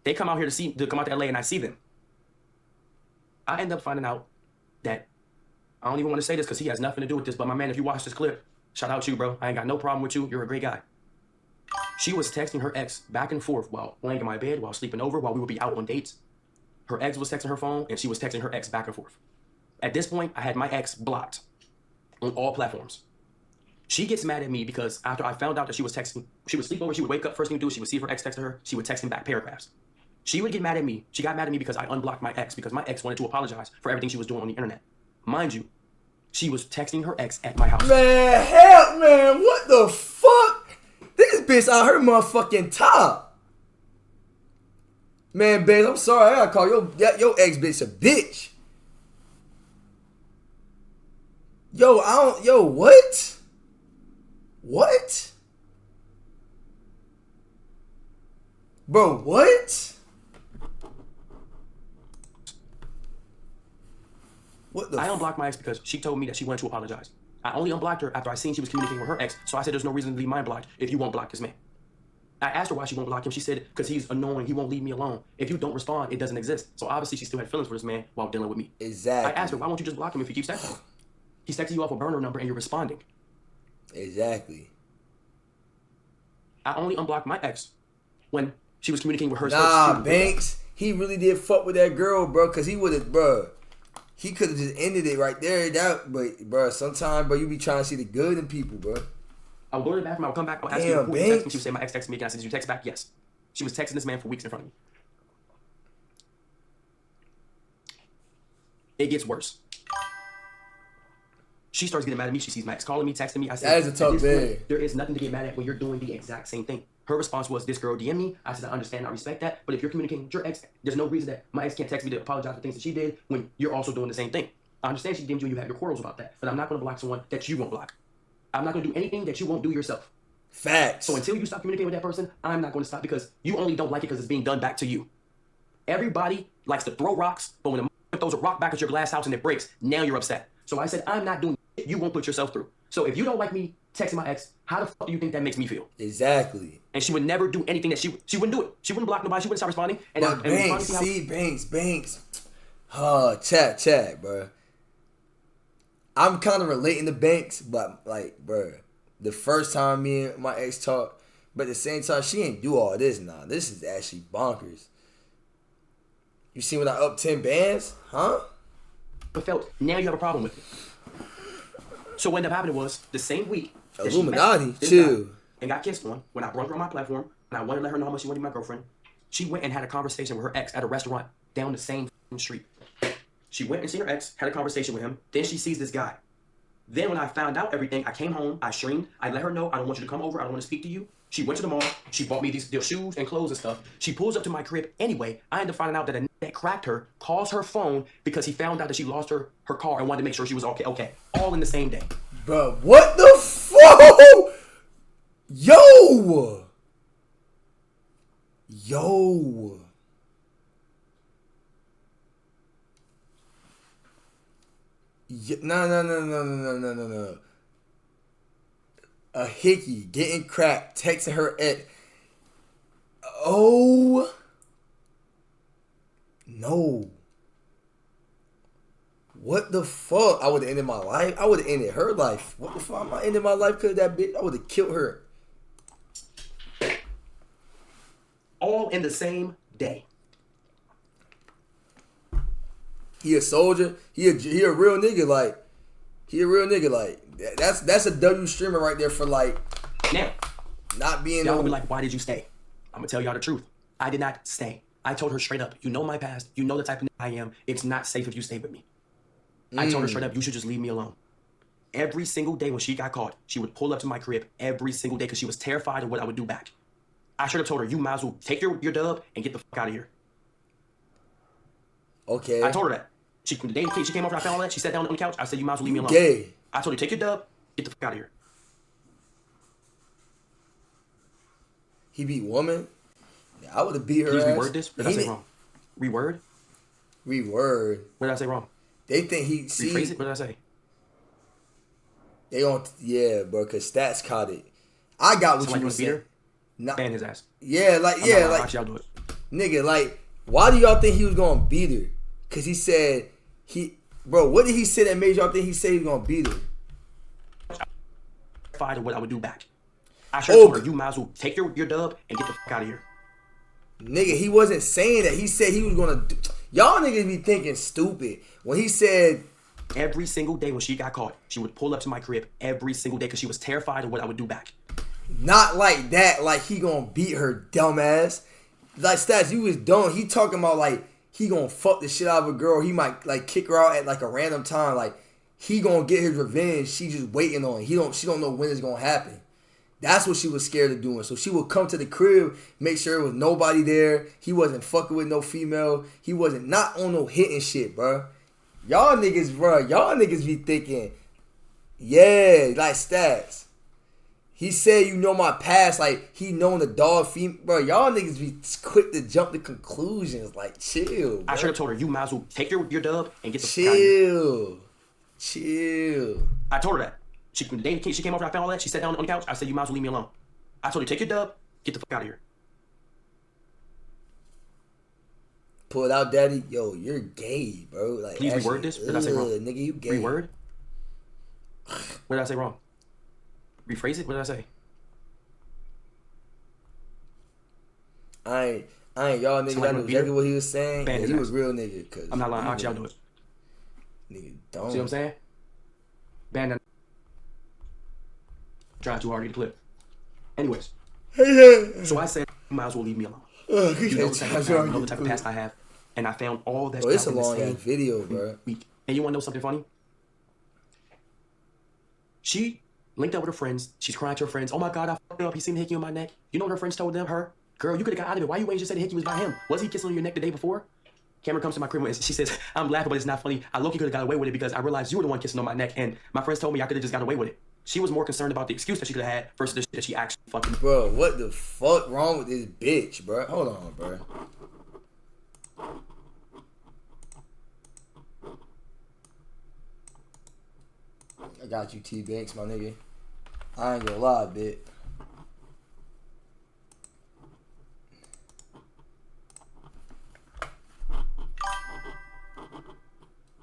[SPEAKER 3] They come out here to come out to LA, and I see them. I end up finding out that, I don't even want to say this because he has nothing to do with this, but my man, if you watch this clip, shout out to you, bro. I ain't got no problem with you. You're a great guy. She was texting her ex back and forth while laying in my bed, while sleeping over, while we would be out on dates. Her ex was texting her phone, and she was texting her ex back and forth. At this point, I had my ex blocked on all platforms. She gets mad at me because after I found out that she was texting, she would sleep over, she would wake up, first thing to do, she would see if her ex texted her, she would text him back paragraphs. She would get mad at me. She got mad at me because I unblocked my ex, because my ex wanted to apologize for everything she was doing on the internet. Mind you, she was texting her ex at my house.
[SPEAKER 1] Man, help, man. What the fuck? This bitch out her motherfucking top. Man, babe, I'm sorry. I gotta call your ex bitch a bitch. Yo, what? What? Bro, what? What the
[SPEAKER 3] I unblocked my ex because she told me that she wanted to apologize. I only unblocked her after I seen she was communicating with her ex, so I said there's no reason to leave mine blocked if you won't block this man. I asked her why she won't block him. She said, because he's annoying, he won't leave me alone. If you don't respond, it doesn't exist. So obviously she still had feelings for this man while dealing with me.
[SPEAKER 1] Exactly.
[SPEAKER 3] I asked her, why won't you just block him if he keeps texting you? He's texting you off a burner number and you're responding.
[SPEAKER 1] Exactly.
[SPEAKER 3] I only unblocked my ex when she was communicating with her.
[SPEAKER 1] Nah, Banks, he really did fuck with that girl, bro, because he would have, bro. He could have just ended it right there. But, bro, sometimes, bro, you be trying to see the good in people, bro.
[SPEAKER 3] I would go to the bathroom, I would come back, I would ask her who you text me. She would say, my ex texted me again. I said, did you text back? Yes. She was texting this man for weeks in front of me. It gets worse. She starts getting mad at me. She sees my ex calling me, texting me. I said,
[SPEAKER 1] that is a tough thing.
[SPEAKER 3] There is nothing to get mad at when you're doing the exact same thing. Her response was, this girl DM'd me. I said, I understand, I respect that. But if you're communicating with your ex, there's no reason that my ex can't text me to apologize for things that she did when you're also doing the same thing. I understand she DM'd you and you have your quarrels about that. But I'm not going to block someone that you won't block. I'm not going to do anything that you won't do yourself.
[SPEAKER 1] Facts.
[SPEAKER 3] So until you stop communicating with that person, I'm not going to stop because you only don't like it because it's being done back to you. Everybody likes to throw rocks, but when a motherfucker throws a rock back at your glass house and it breaks, now you're upset. So I said, I'm not doing shit you won't put yourself through. So if you don't like me texting my ex, how the fuck do you think that makes me feel?
[SPEAKER 1] Exactly.
[SPEAKER 3] And she would never do anything that she wouldn't do it. She wouldn't block nobody. She wouldn't start responding.
[SPEAKER 1] But Banks. Chat, bro. I'm kind of relating to Banks, but like, bro, the first time me and my ex talked, but at the same time, she ain't do all this now. This is actually bonkers. You see when I up 10 bands? Huh?
[SPEAKER 3] But felt, now you have a problem with it. So what ended up happening was, the same week,
[SPEAKER 1] Illuminati, chill.
[SPEAKER 3] And got kissed on, when I brought her on my platform, and I wanted to let her know how much she wanted to be my girlfriend, she went and had a conversation with her ex at a restaurant down the same street. She went and seen her ex, had a conversation with him, then she sees this guy. Then when I found out everything, I came home, I streamed, I let her know, I don't want you to come over, I don't want to speak to you. She went to the mall, she bought me their shoes and clothes and stuff. She pulls up to my crib anyway. I ended up finding out that a that cracked her calls her phone because he found out that she lost her car and wanted to make sure she was okay. All in the same day.
[SPEAKER 1] Bro, what the fuck? Yo! No. A hickey getting cracked, texting her ex. Oh no. What the fuck? I would have ended my life. I would have ended her life. What the fuck? Am I ending my life because of that bitch? I would have killed her.
[SPEAKER 3] All in the same day.
[SPEAKER 1] He a soldier. He a real nigga. Like he a real nigga. Like that's a W streamer right there for like
[SPEAKER 3] now
[SPEAKER 1] not being.
[SPEAKER 3] Y'all gonna be like, why did you stay? I'm gonna tell y'all the truth. I did not stay. I told her straight up. You know my past. You know the type of nigga I am. It's not safe if you stay with me. I told her straight up, you should just leave me alone. Every single day when she got caught, she would pull up to my crib every single day because she was terrified of what I would do back. I should have told her, you might as well take your dub and get the fuck out of here.
[SPEAKER 1] Okay.
[SPEAKER 3] I told her that. The day she came over, I found all that. She sat down on the couch. I said, you might as well leave me alone.
[SPEAKER 1] Gay.
[SPEAKER 3] I told her, take your dub, get the fuck out of here.
[SPEAKER 1] He beat woman? I would have beat her
[SPEAKER 3] Can you
[SPEAKER 1] ass.
[SPEAKER 3] reword this? Did I say wrong? Reword?
[SPEAKER 1] Reword.
[SPEAKER 3] What did I say wrong?
[SPEAKER 1] They think he...
[SPEAKER 3] Rephrase it? What did I say?
[SPEAKER 1] They don't... Yeah, bro, because Stats caught it. I got what you were saying.
[SPEAKER 3] Ban his ass.
[SPEAKER 1] Yeah, like... Yeah, like...
[SPEAKER 3] Watch y'all do it.
[SPEAKER 1] Nigga, like... Why do y'all think he was going to beat her? Because he said... Bro, what did he say that made y'all think he said he was going to beat her?
[SPEAKER 3] Terrified of what I would do back. I should have told her, you might as well take your dub and get the fuck out of here.
[SPEAKER 1] Nigga, he wasn't saying that. He said he was going to... Y'all niggas be thinking stupid. When he said...
[SPEAKER 3] Every single day when she got caught, she would pull up to my crib every single day because she was terrified of what I would do back.
[SPEAKER 1] Not like that, like he gonna beat her, dumbass. Like, Stats, you was dumb. He talking about like he gonna fuck the shit out of a girl. He might like kick her out at like a random time. Like he gonna get his revenge. She just waiting on it. She don't know when it's gonna happen. That's what she was scared of doing. So she would come to the crib, make sure there was nobody there. He wasn't fucking with no female. He wasn't not on no hitting shit, bro. Y'all niggas be thinking, yeah, like Stats. He said, you know my past, like he known the dog female. Bro, y'all niggas be quick to jump to conclusions. Like, chill, bro.
[SPEAKER 3] I should have told her, you might as well take your dub and get the fuck out of here.
[SPEAKER 1] Chill.
[SPEAKER 3] I told her that. The day she came over, I found all that. She sat down on the couch. I said, you might as well leave me alone. I told her, take your dub, get the fuck out of here.
[SPEAKER 1] Pull it out, daddy. Yo, you're gay, bro. Like,
[SPEAKER 3] please
[SPEAKER 1] actually,
[SPEAKER 3] reword this. What did I say wrong?
[SPEAKER 1] Nigga, you gay.
[SPEAKER 3] Reword? What did I say wrong? Rephrase it? What did I say?
[SPEAKER 1] I ain't y'all niggas. I knew exactly what he was saying. Yeah, he was real nigga. Cause
[SPEAKER 3] I'm not lying. I'll y'all do it.
[SPEAKER 1] Nigga, don't.
[SPEAKER 3] See what I'm saying? Ban that. Trying too hard to clip. Anyways. So I said, you might as well leave me alone. You know the type of past I have. And I found all that stuff
[SPEAKER 1] it's a
[SPEAKER 3] in the
[SPEAKER 1] long
[SPEAKER 3] same
[SPEAKER 1] ass video, bro.
[SPEAKER 3] week. And you want to know something funny? She linked up with her friends. She's crying to her friends. Oh my God, I fucked up. He seen the hickey on my neck. You know what her friends told them? Her, girl, you could have got out of it. Why you ain't just said the hickey was by him? Was he kissing on your neck the day before? Cameron comes to my crib and she says, I'm laughing, but it's not funny. I low-key could have got away with it because I realized you were the one kissing on my neck. And my friends told me I could have just got away with it. She was more concerned about the excuse that she could have had versus the shit that she actually fucking...
[SPEAKER 1] Bro, what the fuck wrong with this bitch, bro? Hold on, bro. I got you, T-Banks, my nigga. I ain't gonna lie, bitch.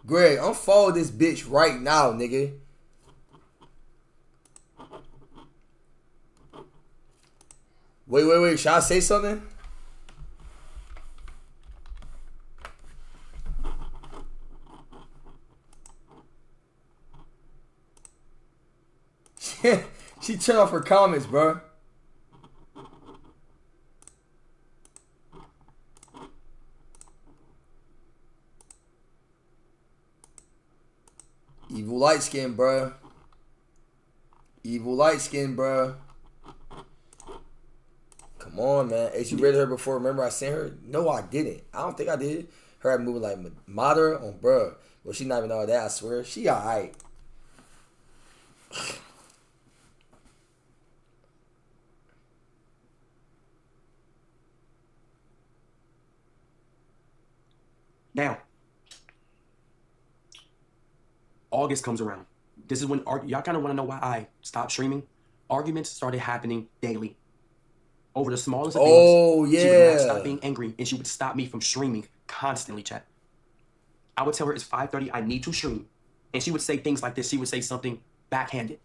[SPEAKER 1] Greg, unfollow this bitch right now, nigga. Wait. Should I say something? She turned off her comments, bro. Evil light skin, bro. Evil light skin, bro. Come on, man. Hey, you read her before? Remember I sent her? No, I didn't. I don't think I did. Her moving like Madara on bro. Well, she not even all that, I swear. She alright.
[SPEAKER 3] Now, August comes around. This is when y'all kind of want to know why I stopped streaming. Arguments started happening daily over the smallest of things.
[SPEAKER 1] Oh yeah.
[SPEAKER 3] She would not stop being angry, and she would stop me from streaming constantly. Chat. I would tell her it's 5:30. I need to stream, and she would say things like this. She would say something backhanded.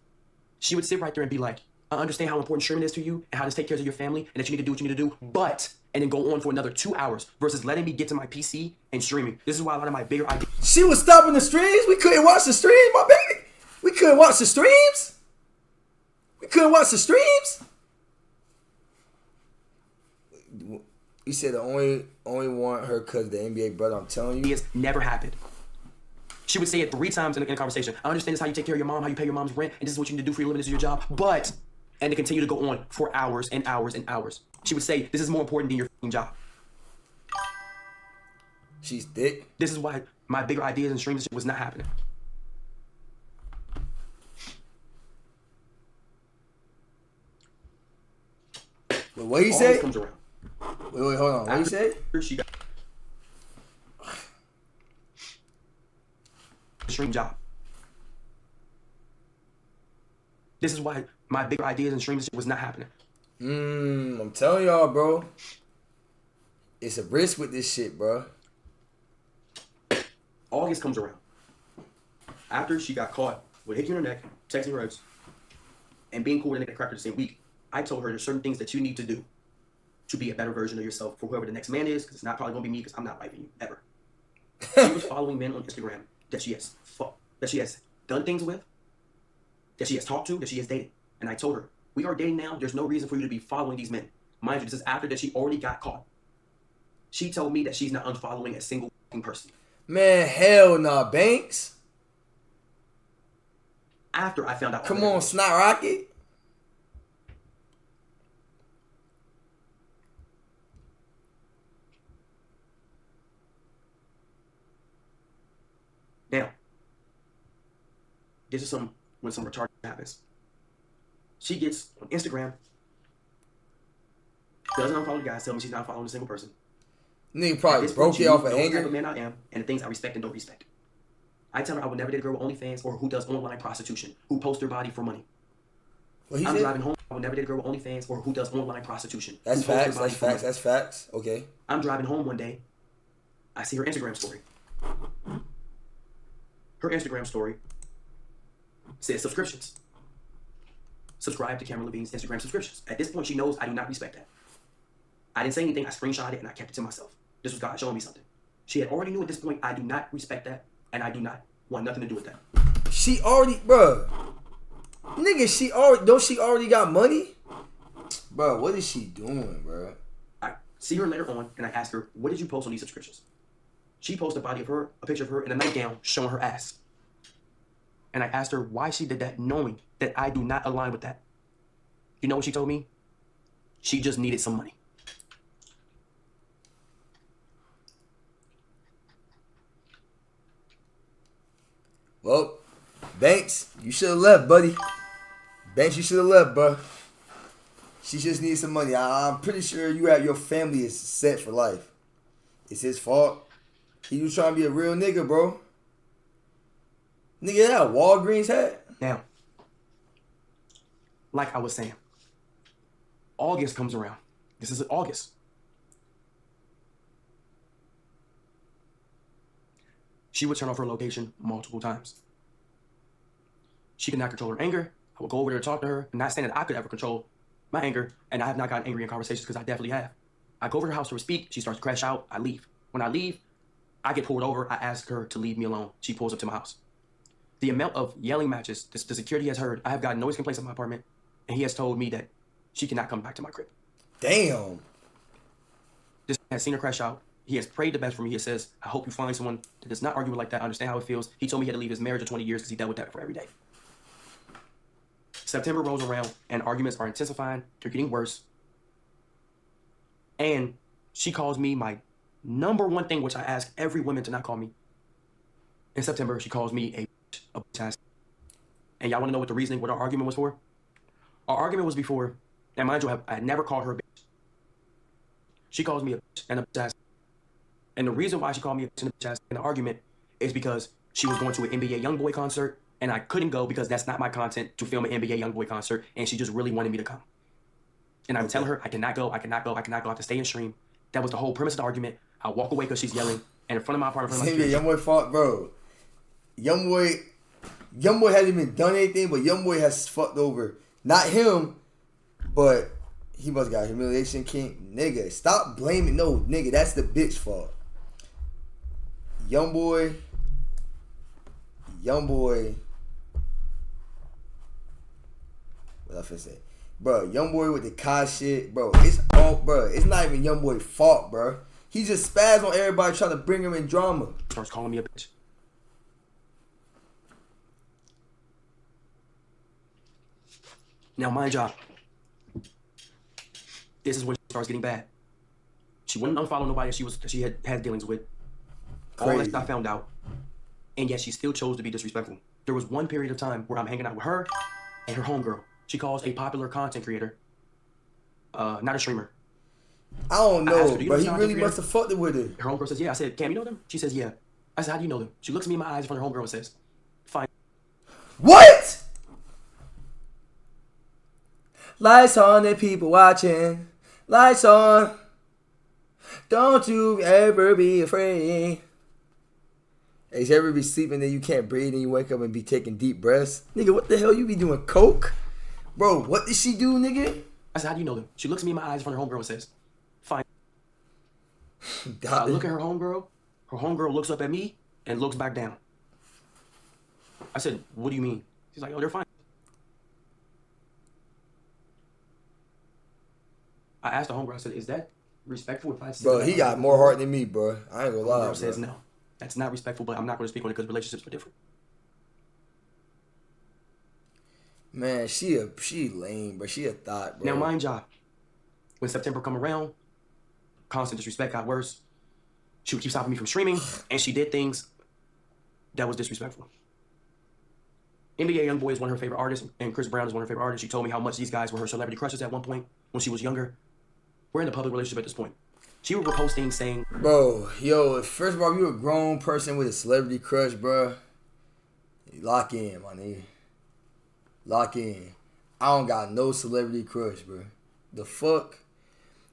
[SPEAKER 3] She would sit right there and be like, "I understand how important streaming is to you, and how this takes care of your family, and that you need to do what you need to do, but," and then go on for another 2 hours versus letting me get to my PC and streaming. This is why a lot of my bigger ideas.
[SPEAKER 1] She was stopping the streams. We couldn't watch the streams, my baby. We couldn't watch the streams. We couldn't watch the streams. You said the only want her because the NBA brother. I'm telling you,
[SPEAKER 3] it's never happened. She would say it 3 times in a conversation. I understand this is how you take care of your mom, how you pay your mom's rent, and this is what you need to do for your living. This is your job. But, and to continue to go on for hours and hours and hours. She would say, this is more important than your job.
[SPEAKER 1] She's thick.
[SPEAKER 3] This is why my bigger ideas and streams was not happening.
[SPEAKER 1] But what you say?
[SPEAKER 3] Comes around.
[SPEAKER 1] Wait, hold on. What you say?
[SPEAKER 3] She got stream job. This is why my bigger ideas and streams was not happening.
[SPEAKER 1] I'm telling y'all, bro. It's a risk with this shit, bro.
[SPEAKER 3] August comes around. After she got caught with hitting her neck, texting her ex, and being cool with a nigga cracker the same week, I told her there's certain things that you need to do to be a better version of yourself for whoever the next man is, because it's not probably gonna be me, because I'm not wiping you ever. She was following men on Instagram that she has done things with, that she has talked to, that she has dated. And I told her, we are dating now. There's no reason for you to be following these men. Mind you, this is after that she already got caught. She told me that she's not unfollowing a single person.
[SPEAKER 1] Man, hell nah, Banks.
[SPEAKER 3] After I found out.
[SPEAKER 1] Come on, Snot Rocket.
[SPEAKER 3] Now, this is when some retarded happens. She gets on Instagram, doesn't unfollow the guys, tell me she's not following a single person.
[SPEAKER 1] Nigga probably broke it off of anger.
[SPEAKER 3] The type of man I am, and the things I respect and don't respect. I tell her I would never date a girl with OnlyFans or who does online prostitution, who posts their body for money. I'm driving home. I would never date a girl with OnlyFans or who does online prostitution.
[SPEAKER 1] That's facts. That's facts. That's facts. Okay.
[SPEAKER 3] I'm driving home one day. I see her Instagram story. Her Instagram story says subscriptions. Subscribe to Cameron Levine's Instagram subscriptions. At this point, she knows I do not respect that. I didn't say anything. I screenshot it and I kept it to myself. This was God showing me something. She had already knew at this point I do not respect that, and I do not want nothing to do with that.
[SPEAKER 1] She already, bruh. Nigga, she already got money? Bro, what is she doing, bro?
[SPEAKER 3] I see her later on, and I asked her, what did you post on these subscriptions? She posted a picture of her in a nightgown showing her ass. And I asked her why she did that, knowing that I do not align with that. You know what she told me? She just needed some money.
[SPEAKER 1] Well, Banks, you should have left, buddy. Banks, you should have left, bro. She just needs some money. I'm pretty sure your family is set for life. It's his fault. He was trying to be a real nigga, bro. Nigga, that Walgreens hat.
[SPEAKER 3] Now, like I was saying, August comes around. This is August. She would turn off her location multiple times. She could not control her anger. I would go over there to talk to her. Not saying that I could ever control my anger, and I have not gotten angry in conversations because I definitely have. I go over to her house to speak. She starts to crash out. I leave. When I leave, I get pulled over. I ask her to leave me alone. She pulls up to my house. The amount of yelling matches the security has heard, I have gotten noise complaints in my apartment, and he has told me that she cannot come back to my crib.
[SPEAKER 1] Damn.
[SPEAKER 3] This man has seen her crash out. He has prayed the best for me. He says, I hope you find someone that does not argue like that. I understand how it feels. He told me he had to leave his marriage of 20 years because he dealt with that for every day. September rolls around and arguments are intensifying. They're getting worse. And she calls me my number one thing, which I ask every woman to not call me. In September, she calls me a bitch. And y'all want to know what the reasoning, what our argument was for? Our argument was before, and mind you, I had never called her a bitch. She calls me a bitch and a bitch ass. And the reason why she called me a bitch and a bitch ass in the argument is because she was going to an NBA YoungBoy concert, and I couldn't go because that's not my content to film an NBA YoungBoy concert, and she just really wanted me to come. And I would tell her, I cannot go, I have to stay and stream. That was the whole premise of the argument. I walk away because she's yelling, and in front of my apartment,
[SPEAKER 1] YoungBoy fought, bro. YoungBoy hasn't even done anything, but YoungBoy has fucked over. Not him, but he must got humiliation king. Nigga, stop blaming. No, nigga, that's the bitch fault. YoungBoy. What I finna say? Bro, YoungBoy with the Kai shit, bro. It's not even YoungBoy fault, bro. He just spazzed on everybody trying to bring him in drama.
[SPEAKER 3] Starts calling me a bitch. Now, mind y'all, this is when it starts getting bad. She wouldn't unfollow nobody she had dealings with. Crazy. All that I found out. And yet she still chose to be disrespectful. There was one period of time where I'm hanging out with her and her homegirl. She calls a popular content creator, not a streamer.
[SPEAKER 1] I don't know, but he really must have fucked it with her.
[SPEAKER 3] Her homegirl says, yeah. I said, Cam, you know them? She says, yeah. I said, how do you know them? She looks me in my eyes in front of her homegirl and says, fine.
[SPEAKER 1] What? Lights on and people watching. Lights on. Don't you ever be afraid. Hey, you ever be sleeping and you can't breathe and you wake up and be taking deep breaths? Nigga, what the hell you be doing? Coke? Bro, what did she do, nigga?
[SPEAKER 3] I said, how do you know them? She looks me in my eyes in front of her homegirl and says, fine. I look at her homegirl. Her homegirl looks up at me and looks back down. I said, what do you mean? She's like, oh, they're fine. I asked the homegirl, I said, is that respectful if I say
[SPEAKER 1] Bro, he got more heart than me, bro. I ain't gonna lie, bro.
[SPEAKER 3] Says no. That's not respectful, but I'm not going to speak on it because relationships are different.
[SPEAKER 1] Man, she lame, bro. She a thought, bro.
[SPEAKER 3] Now, mind y'all, when September come around, constant disrespect got worse. She would keep stopping me from streaming, and she did things that was disrespectful. NBA YoungBoy is one of her favorite artists, and Chris Brown is one of her favorite artists. She told me how much these guys were her celebrity crushes at one point when she was younger. We're in a public relationship at this point. She would repost things saying,
[SPEAKER 1] bro, yo, first of all, you a grown person with a celebrity crush, bro. Lock in, my nigga. Lock in. I don't got no celebrity crush, bro. The fuck?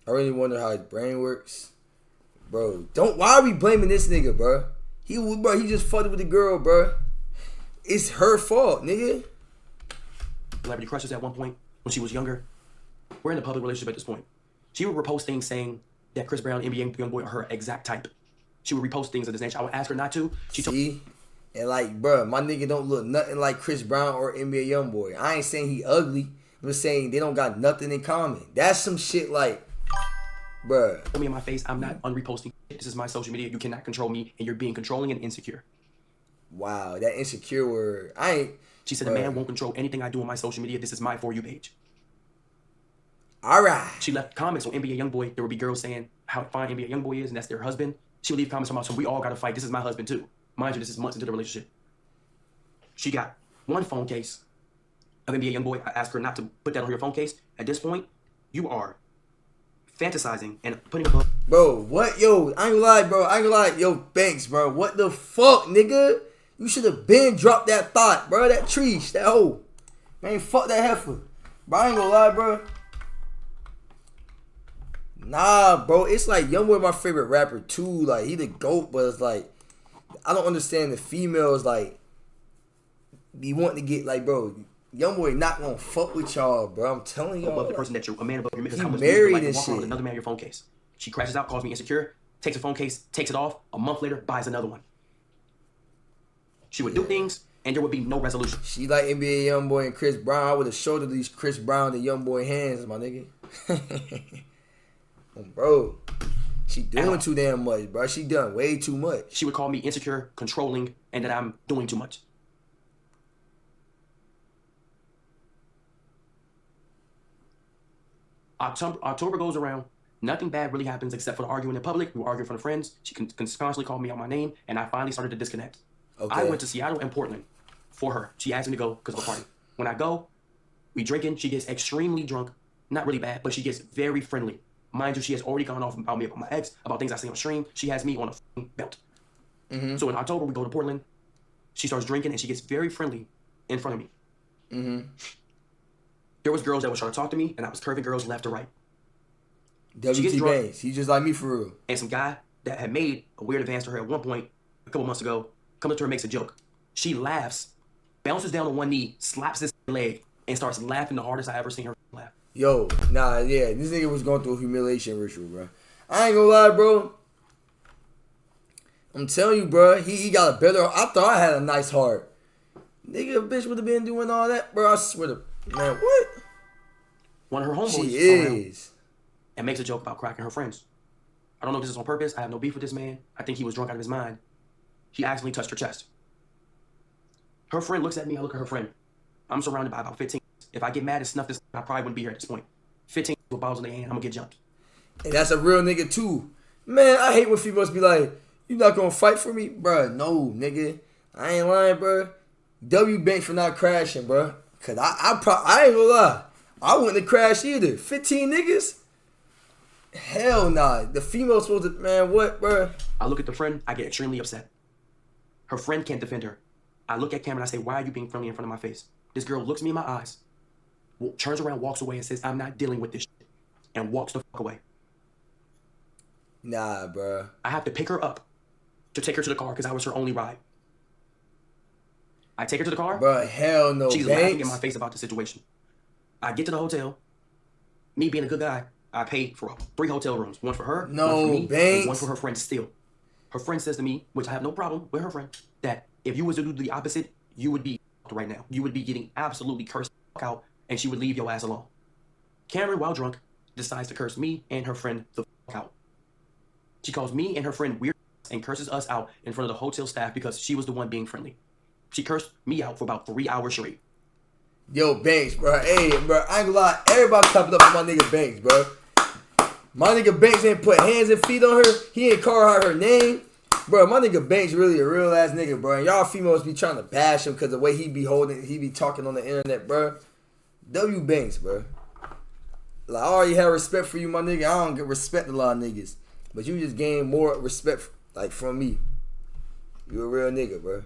[SPEAKER 1] I really wonder how his brain works. Bro, why are we blaming this nigga, bro? He just fucked with the girl, bro. It's her fault, nigga.
[SPEAKER 3] Celebrity crushes at one point when she was younger. We're in a public relationship at this point. She would repost things saying that Chris Brown, NBA YoungBoy, are her exact type. She would repost things of this nature. I would ask her not to.
[SPEAKER 1] See? And like, bro, my nigga don't look nothing like Chris Brown or NBA YoungBoy. I ain't saying he ugly. I'm just saying they don't got nothing in common. That's some shit like, bro.
[SPEAKER 3] Put me in my face. I'm not unreposting. This is my social media. You cannot control me, and you're being controlling and insecure.
[SPEAKER 1] Wow, that insecure word.
[SPEAKER 3] She said, a man won't control anything I do on my social media. This is my For You page.
[SPEAKER 1] All right.
[SPEAKER 3] She left comments on NBA YoungBoy. There would be girls saying how fine NBA YoungBoy is, and that's their husband. She would leave comments about, so we all got to fight. This is my husband, too. Mind you, this is months into the relationship. She got one phone case of NBA YoungBoy. I asked her not to put that on your phone case. At this point, you are fantasizing and putting up.
[SPEAKER 1] Bro, what? Yo, I ain't gonna lie, bro. I ain't gonna lie. Yo, Banks, bro. What the fuck, nigga? You should have been dropped that thought, bro. That tree, that hoe. Man, fuck that heifer. Bro, I ain't gonna lie, bro. Nah, bro. It's like YoungBoy my favorite rapper, too. Like, he the GOAT, but it's like, I don't understand the females, like, be wanting to get, like, bro, YoungBoy not gonna fuck with y'all, bro. I'm telling y'all.
[SPEAKER 3] Above the person that you're a man above your
[SPEAKER 1] he married and
[SPEAKER 3] walk
[SPEAKER 1] shit.
[SPEAKER 3] With another man your phone case. She crashes out, calls me insecure, takes a phone case, takes it off. A month later, buys another one. She would do things, and there would be no resolution.
[SPEAKER 1] She like NBA YoungBoy and Chris Brown. I would have showed her these Chris Brown and YoungBoy hands, my nigga. Bro, she doing too damn much, bro. She done way too much.
[SPEAKER 3] She would call me insecure, controlling, and that I'm doing too much. October goes around. Nothing bad really happens except for the arguing in public. We were arguing in front of friends. She constantly called me out my name, and I finally started to disconnect. Okay. I went to Seattle and Portland for her. She asked me to go because of a party. When I go, we drinking. She gets extremely drunk. Not really bad, but she gets very friendly. Mind you, she has already gone off about me, about my ex, about things I say on stream. She has me on a belt. Mm-hmm. So in October, we go to Portland. She starts drinking and she gets very friendly in front of me.
[SPEAKER 1] Mm-hmm.
[SPEAKER 3] There was girls that were trying to talk to me, and I was curving girls left to right.
[SPEAKER 1] WT Banks, he just like me for real.
[SPEAKER 3] And some guy that had made a weird advance to her at one point, a couple months ago, comes up to her and makes a joke. She laughs, bounces down on one knee, slaps this leg, and starts laughing the hardest I ever seen her laugh.
[SPEAKER 1] Yo, nah, yeah, this nigga was going through a humiliation ritual, bro. I ain't gonna lie, bro. I'm telling you, bro, he got a better. I thought I had a nice heart. Nigga, a bitch would have been doing all that, bro. I swear to man, what?
[SPEAKER 3] One of her homeboys
[SPEAKER 1] she is
[SPEAKER 3] and makes a joke about cracking her friends. I don't know if this is on purpose. I have no beef with this man. I think he was drunk out of his mind. He accidentally touched her chest. Her friend looks at me. I look at her friend. I'm surrounded by about 15. If I get mad and snuff this, I probably wouldn't be here at this point. 15 with bottles in their hand, I'm gonna get jumped.
[SPEAKER 1] And that's a real nigga too. Man, I hate when females be like, you not gonna fight for me? Bruh, no, nigga. I ain't lying, bruh. W Banks for not crashing, bruh. Cause I ain't gonna lie. I wouldn't have crashed either. 15 niggas? Hell nah. The female's supposed to, man, what, bruh?
[SPEAKER 3] I look at the friend, I get extremely upset. Her friend can't defend her. I look at Cameron, I say, why are you being friendly in front of my face? This girl looks me in my eyes, turns around, walks away, and says, I'm not dealing with this shit, and walks the fuck away.
[SPEAKER 1] Nah, bruh.
[SPEAKER 3] I have to pick her up to take her to the car because I was her only ride. I take her to the car.
[SPEAKER 1] Bruh, hell no.
[SPEAKER 3] She's laughing in my face about the situation. I get to the hotel. Me being a good guy, I paid for 3 hotel rooms. One for her, one for me, and one for her friend still. Her friend says to me, which I have no problem with her friend, that if you was to do the opposite, you would be right now. You would be getting absolutely cursed out, and she would leave your ass alone. Cameron, while drunk, decides to curse me and her friend the fuck out. She calls me and her friend weird and curses us out in front of the hotel staff because she was the one being friendly. She cursed me out for about 3 hours straight.
[SPEAKER 1] Yo, Banks, bro. Hey, bro, I ain't gonna lie. Everybody clapping up for my nigga Banks, bro. My nigga Banks ain't put hands and feet on her. He ain't call her name. Bro, my nigga Banks really a real ass nigga, bro. And y'all females be trying to bash him because the way he be talking on the internet, bro. W Banks, bro. Like, I already have respect for you, my nigga. I don't get respect a lot of niggas. But you just gain more respect, like, from me. You a real nigga, bro.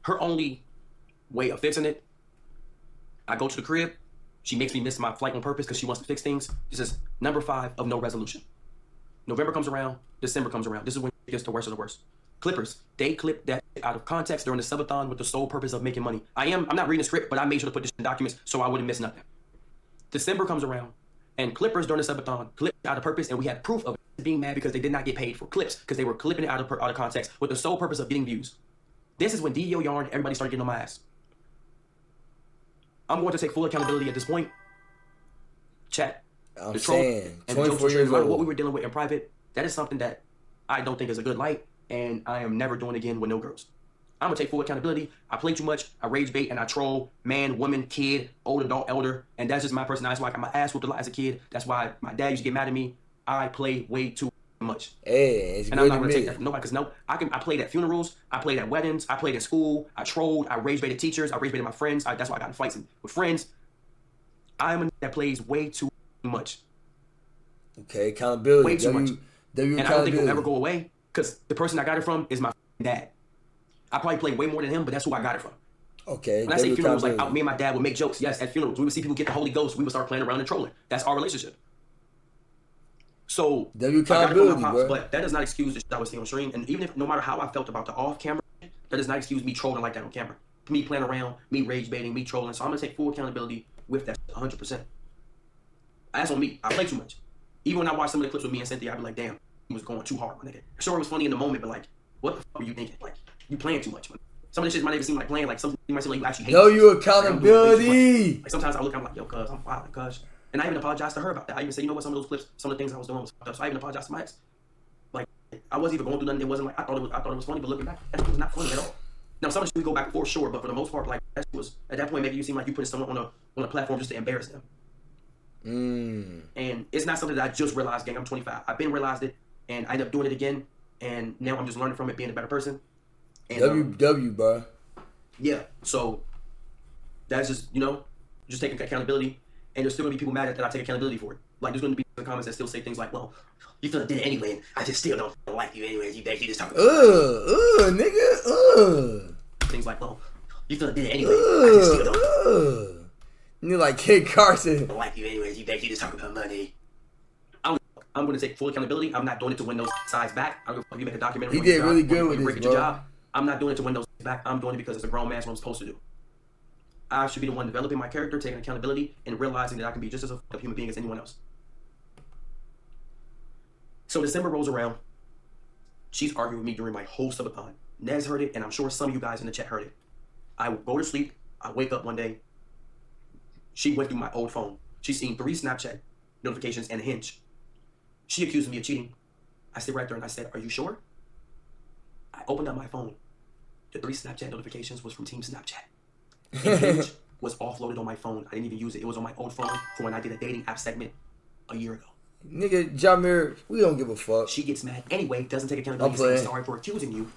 [SPEAKER 3] Her only way of fixing it, I go to the crib. She makes me miss my flight on purpose because she wants to fix things. This is number 5 of no resolution. November comes around. December comes around. This is when it gets the worst of the worst. Clippers, they clip that out of context during the subathon with the sole purpose of making money. I'm not reading the script, but I made sure to put this in documents so I wouldn't miss nothing. December comes around, and Clippers during the subathon clipped out of purpose, and we had proof of it being mad because they did not get paid for clips because they were clipping it out of context with the sole purpose of getting views. This is when DDO Yarn, everybody started getting on my ass. I'm going to take full accountability at this point. Chat.
[SPEAKER 1] I'm saying, 24 years
[SPEAKER 3] old.
[SPEAKER 1] old.
[SPEAKER 3] What we were dealing with in private, that is something that I don't think is a good light, and I am never doing again with no girls. I'm going to take full accountability. I play too much. I rage bait, and I troll man, woman, kid, old adult, elder, and that's just my personality. That's why I got my ass whooped a lot as a kid. That's why my dad used to get mad at me. I play way too much.
[SPEAKER 1] Hey, it's
[SPEAKER 3] and I'm not going to take that from nobody because no, I played at funerals, I played at weddings, I played at school, I trolled, I rage baited teachers, I rage baited my friends. That's why I got in fights with friends. I'm a that plays way too much.
[SPEAKER 1] Okay, accountability.
[SPEAKER 3] Way too much.
[SPEAKER 1] And
[SPEAKER 3] I don't think it'll ever go away because the person I got it from is my dad. I probably play way more than him, but that's who I got it from.
[SPEAKER 1] Okay.
[SPEAKER 3] When I say funerals, like me and my dad would make jokes. Yes, at funerals, we would see people get the Holy Ghost. We would start playing around and trolling. That's our relationship. So I got it from my pops, but that does not excuse the shit I was seeing on stream. And even if no matter how I felt about the off-camera, that does not excuse me trolling like that on camera. Me playing around, me rage baiting, me trolling. So I'm gonna take full accountability with that 100%. That's on me. I play too much. Even when I watch some of the clips with me and Cynthia, I'd be like, damn, he was going too hard, my nigga. Sure, it was funny in the moment, but like, what the fuck were you thinking? Like, you playing too much, man. Some of the shit might even seem like playing, like something you might seem like you actually hate.
[SPEAKER 1] No, you accountability.
[SPEAKER 3] Like sometimes I look, I'm like, yo, cuz, I'm wild, cuz. And I even apologize to her about that. I even say, you know what, some of those clips, some of the things I was doing was fucked up. So I even apologize to my ex. Like, I wasn't even going through nothing. It wasn't like, I thought it was funny, but looking back, that was not funny at all. Now, some of the shit we go back and forth, sure, but for the most part, like, that was, at that point, maybe you seem like you putting someone on a platform just to embarrass them. And it's not something that I just realized, gang. I'm 25. I've been realized it, and I ended up doing it again, and now I'm just learning from it, being a better person. And,
[SPEAKER 1] WW, bro.
[SPEAKER 3] Yeah, so that's just, just taking accountability. And there's still going to be people mad that I take accountability for it. Like, there's going to be comments that still say things like, well, you feel did it anyway, and I just still don't like you anyway. You just talking about
[SPEAKER 1] nigga,
[SPEAKER 3] things like, well, you feel did it anyway, I just still don't.
[SPEAKER 1] You're like Kid Carson.
[SPEAKER 3] Don't like you anyway. You just talking about money. I'm going to take full accountability. I'm not doing it to win those sides back. I'm going to make a documentary.
[SPEAKER 1] He did really good with this, bro.
[SPEAKER 3] I'm not doing it to win those back. I'm doing it because it's a grown man's what I'm supposed to do. I should be the one developing my character, taking accountability, and realizing that I can be just as a human being as anyone else. So December rolls around. She's arguing with me during my whole subathon. Nez heard it, and I'm sure some of you guys in the chat heard it. I go to sleep. I wake up one day. She went through my old phone. She's seen 3 Snapchat notifications and a Hinge. She accused me of cheating. I sit right there and I said, "Are you sure?" I opened up my phone. The 3 Snapchat notifications was from Team Snapchat. And Hinge was offloaded on my phone. I didn't even use it. It was on my old phone from when I did a dating app segment a year ago.
[SPEAKER 1] Nigga, Jamir, we don't give a fuck.
[SPEAKER 3] She gets mad anyway, doesn't take accountability, says sorry for accusing you,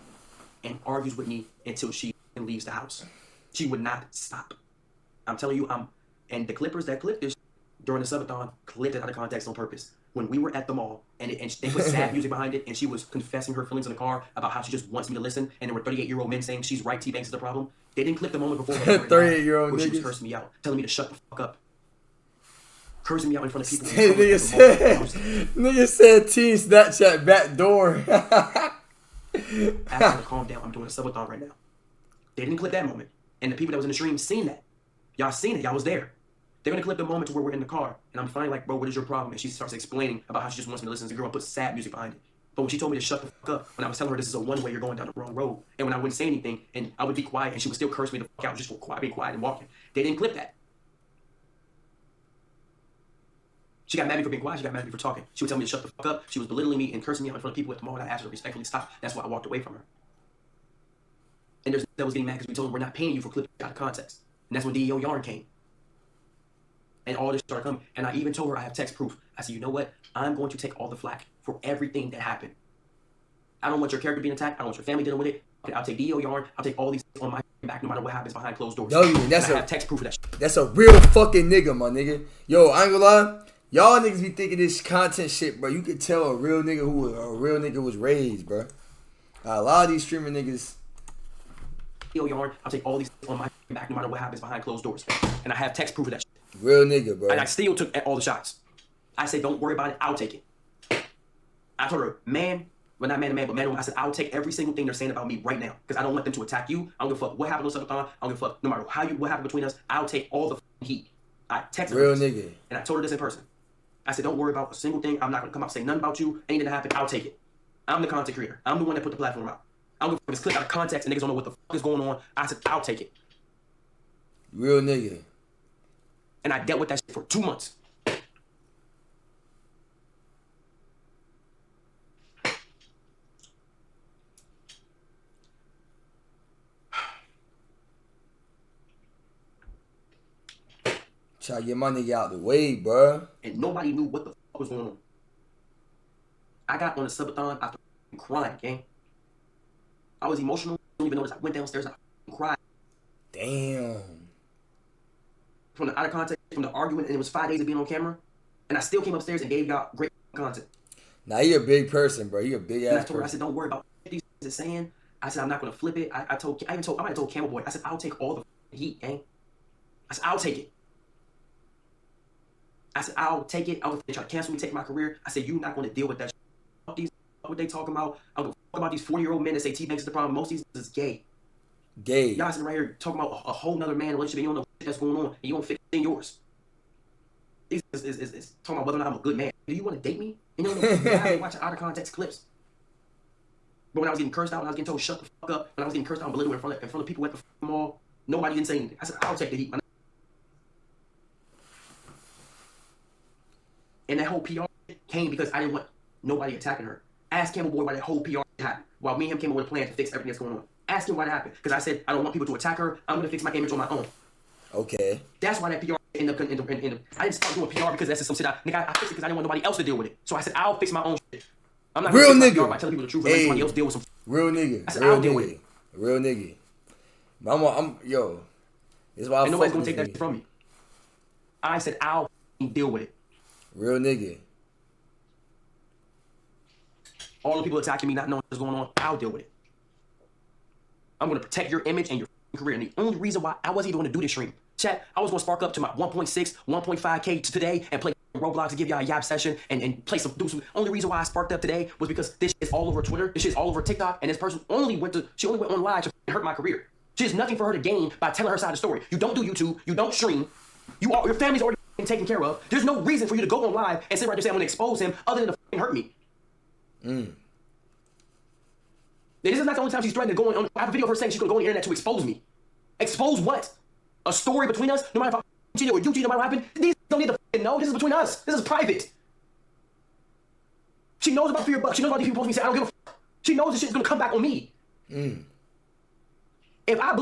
[SPEAKER 3] and argues with me until she leaves the house. She would not stop. I'm telling you, and the clippers that clipped this during the subathon clipped it out of context on purpose. When we were at the mall, and they put sad music behind it, and she was confessing her feelings in the car about how she just wants me to listen, and there were 38-year-old men saying she's right, T-Banks is the problem. They didn't clip the moment before that.
[SPEAKER 1] 38-year-old
[SPEAKER 3] niggas. She was cursing me out, telling me to shut the fuck up. Cursing me out in front of people.
[SPEAKER 1] Nigga said Team Snapchat back door.
[SPEAKER 3] Ask her to calm down. I'm doing a subathon right now. They didn't clip that moment. And the people that was in the stream seen that. Y'all seen it. Y'all was there. They're going to clip the moment to where we're in the car. And I'm finally like, bro, what is your problem? And she starts explaining about how she just wants me to listen to the girl and put sad music behind it. But when she told me to shut the fuck up, when I was telling her this is a one-way, you're going down the wrong road. And when I wouldn't say anything, and I would be quiet, and she would still curse me the fuck out just for being quiet and walking. They didn't clip that. She got mad at me for being quiet. She got mad at me for talking. She would tell me to shut the fuck up. She was belittling me and cursing me out in front of people at the mall. And I asked her to respectfully stop. That's why I walked away from her. And that was getting mad because we told her we're not paying you for clipping out of context. And that's when DEO Yarn came. And all this started coming. And I even told her I have text proof. I said, you know what? I'm going to take all the flack for everything that happened. I don't want your character being attacked. I don't want your family dealing with it. I'll take DEO Yarn. I'll take all these on my back no matter what happens behind closed doors.
[SPEAKER 1] No, I
[SPEAKER 3] have text proof of that shit.
[SPEAKER 1] That's a real fucking nigga, my nigga. Yo, I ain't gonna lie. Y'all niggas be thinking this content shit, bro. You could tell a real nigga was raised, bro. A lot of these streaming niggas.
[SPEAKER 3] Yarn, I'll take all these on my back no matter what happens behind closed doors. And I have text proof of that shit.
[SPEAKER 1] Real nigga, bro.
[SPEAKER 3] And I still took all the shots. I said, don't worry about it. I'll take it. I told her, man, well, not man to man, but man to woman. I said, I'll take every single thing they're saying about me right now. Because I don't want them to attack you. I don't give a fuck what happened on Subathon. I don't give a fuck no matter what happened between us. I'll take all the heat. I texted her.
[SPEAKER 1] Real nigga.
[SPEAKER 3] And I told her this in person. I said, don't worry about a single thing. I'm not going to come out and say nothing about you. Anything that happened, I'll take it. I'm the content creator. I'm the one that put the platform out. I don't give a fuck if it's clipped out of context and niggas don't know what the fuck is going on. I said, I'll take it.
[SPEAKER 1] Real nigga.
[SPEAKER 3] And I dealt with that shit for 2 months.
[SPEAKER 1] Try to get my nigga out the way, bro.
[SPEAKER 3] And nobody knew what the fuck was going on. I got on the subathon after crying, gang. I was emotional. I don't even notice. I went downstairs and I cried.
[SPEAKER 1] Damn.
[SPEAKER 3] From the out of context, from the argument, and it was 5 days of being on camera. And I still came upstairs and gave y'all great content.
[SPEAKER 1] Now he a big person, bro. He a big ass person.
[SPEAKER 3] I said, don't worry about what these is saying. I said, I'm not gonna flip it. I might have told Camel Boy. I said, I'll take all the heat, gang. I said, I'll take it. I said, I'll take it. I was trying to cancel me, take my career. I said, you're not going to deal with that shit. These, what they talking about? I don't talk about these 40-year-old men that say T-Banks is the problem. Most of these is gay.
[SPEAKER 1] Gay.
[SPEAKER 3] Y'all sitting right here talking about a whole nother man relationship and you don't know what that's going on and you don't fit in yours. These is talking about whether or not I'm a good man. Do you want to date me? You know, I have watching out of context clips. But when I was getting cursed out, when I was getting told shut the fuck up, when I was getting cursed out and belittled in front of people at the mall, nobody didn't say anything. I said, I'll take the heat. And that whole PR came because I didn't want nobody attacking her. Ask Campbell Boy why that whole PR happened. While me and him came up with a plan to fix everything that's going on. Ask him why that happened. Because I said, I don't want people to attack her. I'm going to fix my image on my own.
[SPEAKER 1] Okay.
[SPEAKER 3] That's why that PR ended up I didn't start doing PR because that's just some shit. I fixed it because I didn't want nobody else to deal with it. So I said, I'll fix my own shit. I'm not
[SPEAKER 1] real
[SPEAKER 3] going to
[SPEAKER 1] nigga
[SPEAKER 3] by telling people the truth and let somebody else deal with some.
[SPEAKER 1] Real nigga.
[SPEAKER 3] I said,
[SPEAKER 1] real
[SPEAKER 3] I'll deal
[SPEAKER 1] nigga.
[SPEAKER 3] with it.
[SPEAKER 1] Real nigga. Yo. This is why
[SPEAKER 3] and nobody's gonna take that from me. I said I'll deal with it.
[SPEAKER 1] Real nigga.
[SPEAKER 3] All the people attacking me, not knowing what's going on, I'll deal with it. I'm gonna protect your image and your career. And the only reason why I wasn't even gonna do this stream, chat, I was gonna spark up to my 1.6, 1.5K today and play Roblox and give y'all a yap session and play do some. Only reason why I sparked up today was because this shit is all over Twitter, this shit is all over TikTok, and this person only went on live to hurt my career. She has nothing for her to gain by telling her side of the story. You don't do YouTube, you don't stream, your family's already taken care of. There's no reason for you to go on live and sit right there and say I'm gonna expose him other than to hurt me. This is not the only time she's threatening to go on. I have a video of her saying she's gonna go on the internet to expose me. Expose what? A story between us? No matter if I cheated or you cheated, no matter what happened, these don't need to know. This is between us. This is private. She knows about fear bucks. She knows about these people posting me saying I don't give a fuck. She knows this shit's gonna come back on me. If I